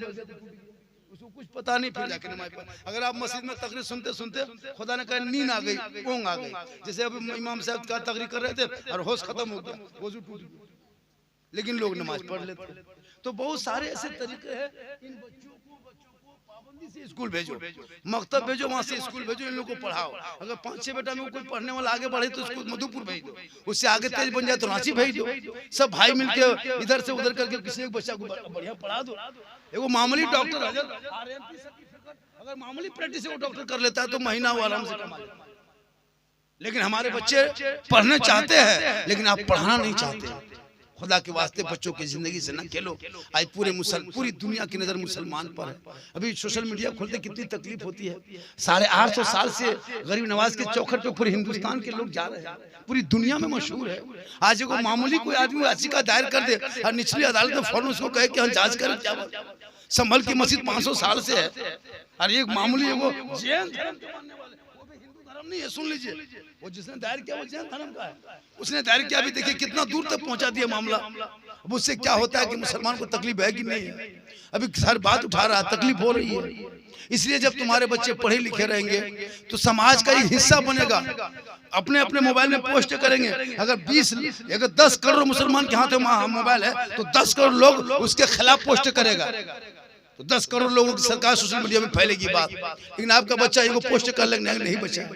उसको कुछ पता नहीं, फिर जाके नमाज पढ़। अगर आप मस्जिद में तकरीर सुनते सुनते खुदा ने कहा नींद आ गई, ऊँग आ गई, जैसे अब इमाम साहब का तकरीर कर रहे थे और होश खत्म हो गया, वजू टूट गया, लेकिन लोग नमाज पढ़ लेते। तो बहुत सारे ऐसे तरीके हैं। इन बच्चों को पाबंदी से स्कूल भेजो, मकतब भेजो, वहाँ से स्कूल भेजो, इन लोगों को पढ़ाओ। अगर 5-6 बेटा में कोई पढ़ने वाला आगे बढ़े तो उसको मधुपुर भेज दो, उससे आगे तेज बन जाए तो रांची भेज दो। सब भाई मिलके इधर से उधर करके किसी एक बच्चा को बढ़िया पढ़ा दो। एगो मामूली डॉक्टर अगर मामूली प्रैक्टिस वो डॉक्टर कर लेता है तो महीना वो आराम से कमा लेता है। लेकिन हमारे बच्चे पढ़ने चाहते हैं, लेकिन आप पढ़ाना नहीं चाहते। खुदा के वास्ते बच्चों की जिंदगी से ना खेलो। आज पूरी दुनिया की नजर मुसलमान पर है। अभी सोशल मीडिया खोलते कितनी तकलीफ होती है। 850 साल से गरीब नवाज के चौखट पे पूरे हिंदुस्तान के लोग जा रहे हैं, पूरी दुनिया में मशहूर है। आज एगो मामूली कोई आदमी याचिका दायर कर दे और निचली अदालत में फौरन उसको कहे कि हम जांच करें, क्या संभल की मस्जिद 500 साल से है और एक मामूली एगो जैन धर्म के मानने वाले, वो भी हिंदू धर्म नहीं है, सुन लीजिए, वो जिसने दायर किया वो जैन धर्म का है, उसने दायर किया। अभी देखिए कितना दूर तक पहुंचा दिया मामला। अब उससे क्या होता है कि मुसलमान को तकलीफ है कि नहीं है। अभी हर बात उठा रहा है, तकलीफ हो रही है। इसलिए जब तुम्हारे बच्चे पढ़े लिखे रहेंगे तो समाज का एक हिस्सा बनेगा, अपने अपने मोबाइल में पोस्ट करेंगे। अगर 10 करोड़ मुसलमान के हाथ में मोबाइल है तो 10 करोड़ लोग उसके खिलाफ पोस्ट करेगा, तो 10 करोड़ लोगों की सरकार सोशल मीडिया में फैलेगी बात। लेकिन आपका बच्चा एगो पोस्ट कर लेंगे, नहीं बचा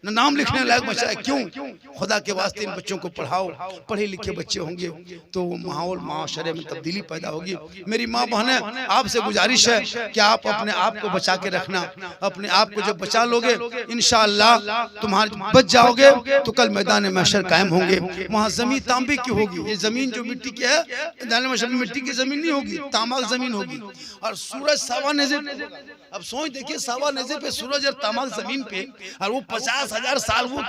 न नाम लिखने लायक बचा है। क्यों? खुदा के वास्ते इन बच्चों को पढ़ाओ, पढ़े लिखे बच्चे होंगे तो माहौल माशरे में तब्दीली पैदा होगी। मेरी माँ बहनें, आपसे गुजारिश है कि आप अपने आप को बचा के रखना। अपने आप को जब बचा लोगे इंशाअल्लाह तुम्हारे बच जाओगे तो कल मैदान महशर कायम होंगे। वहाँ जमीन तांबे की होगी। ये जमीन जो मिट्टी की है, मैदान महशर में मिट्टी की जमीन नहीं होगी, तांबा जमीन होगी। और सूरज सावा नेज़े, अब सोच देखिए, सावा नेज़े पे सूरज और तांबा जमीन पे, और वो 50,000 साल वो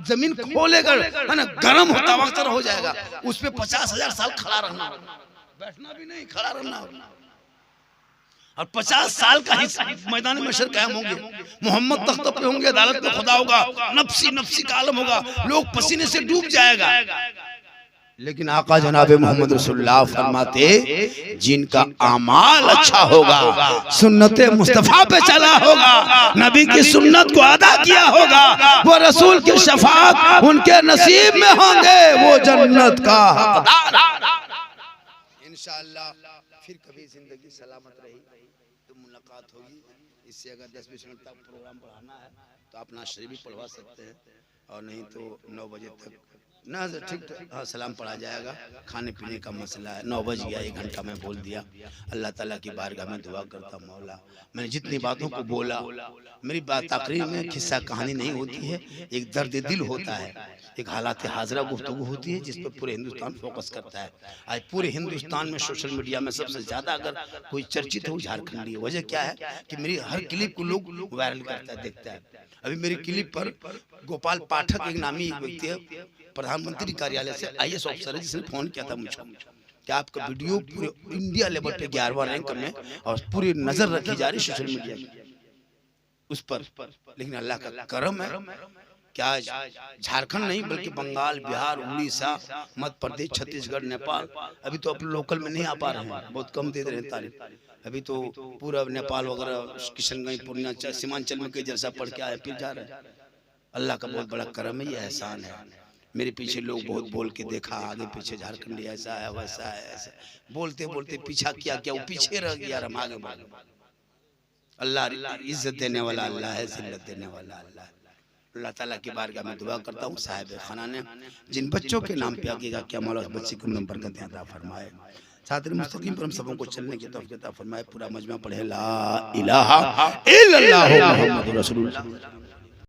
जमीन खोलेगा, है ना, गर्म होता वक्त हो जाएगा। उस पे 50,000 साल खड़ा रहना, बैठना भी नहीं, खड़ा रहना। और 50 साल का हिस्सा मैदान महशर कायम होंगे। मोहम्मद तख्त पे होंगे, अदालत में खुदा होगा, नफ्सी नफ्सी का आलम होगा, लोग पसीने से डूब जाएगा। लेकिन आका जनाब मोहम्मद रसूलुल्लाह फरमाते, जिनका अमाल अच्छा होगा, सुन्नत मुस्तफा पे चला होगा, नबी की सुन्नत को अदा किया होगा, वो रसूल की शफाअत उनके नसीब में होंगे, वो जन्नत का हकदार। इंशाअल्लाह फिर कभी जिंदगी सलामत रही तो मुलाकात होगी। इससे अगर 10-20 मिनट तक प्रोग्राम बढ़ाना है तो आप नाश्ते भी पढ़वा सकते हैं, और नहीं तो 9 बजे तक ना, ठीक, हाँ, सलाम पढ़ा जाएगा। खाने पीने का मसला है, 9 बज गया, 1 घंटा में बोल दिया। अल्लाह ताला की बारगाह में दुआ करता, मौला मैंने जितनी बातों को बोला, मेरी बात तकरीर में किस्सा कहानी नहीं होती है, एक दर्द दिल होता है, एक हालात हाजरा गुफ्तगू होती है जिस पर पूरे हिंदुस्तान फोकस करता है। आज पूरे हिंदुस्तान में सोशल मीडिया में सबसे ज़्यादा अगर कोई चर्चित हो झारखंडी। वजह क्या है कि मेरी हर क्लिप को लोग वायरल करता है, देखता है। अभी मेरी क्लिप पर गोपाल पाठक एक नामी व्यक्ति है, प्रधानमंत्री कार्यालय से IAS ऑफिसर है, जिसने फोन किया था मुझको कि आपका वीडियो पूरे इंडिया लेवल पे 11वां रैंक में, और पूरी नजर रखी जा रही सोशल मीडिया उस पर। लेकिन अल्लाह का करम है क्या झारखंड नहीं बल्कि बंगाल, बिहार, उड़ीसा, मध्य प्रदेश, छत्तीसगढ़, नेपाल, अभी तो अपने लोकल में नहीं आ पा रहे हैं, बहुत कम दे रहे हैं तारीफ। अभी तो पूरा नेपाल वगैरह, किशनगंज, पूर्णिया, सीमांचल में कई जैसा पढ़ के आए फिर जा रहे हैं। अल्लाह का बहुत बड़ा करम है, ये एहसान है। मेरे पीछे लोग बहुत बोल के देखा, आगे पीछे झारखंडी ऐसा है, वैसा है, ऐसा बोलते बोलते पीछा किया, क्या वो पीछे रह गया, हम आगे बढ़ गए। अल्लाह इज्जत देने वाला अल्लाह है, जिल्लत देने वाला अल्लाह है। अल्लाह ताला की बारगाह में दुआ करता हूँ, साहिब खाना ने जिन बच्चों के नाम पे आगे क्या मौला उस बच्चे को उन्हें बरकत अता फरमाए, साथ ही मुस्तकीम पर हम सबों को चलने की तौफीक अता फरमाए। पूरा मजमा पढ़े ला इलाहा इल्लल्लाहु मुहम्मदुर रसूलुल्लाह।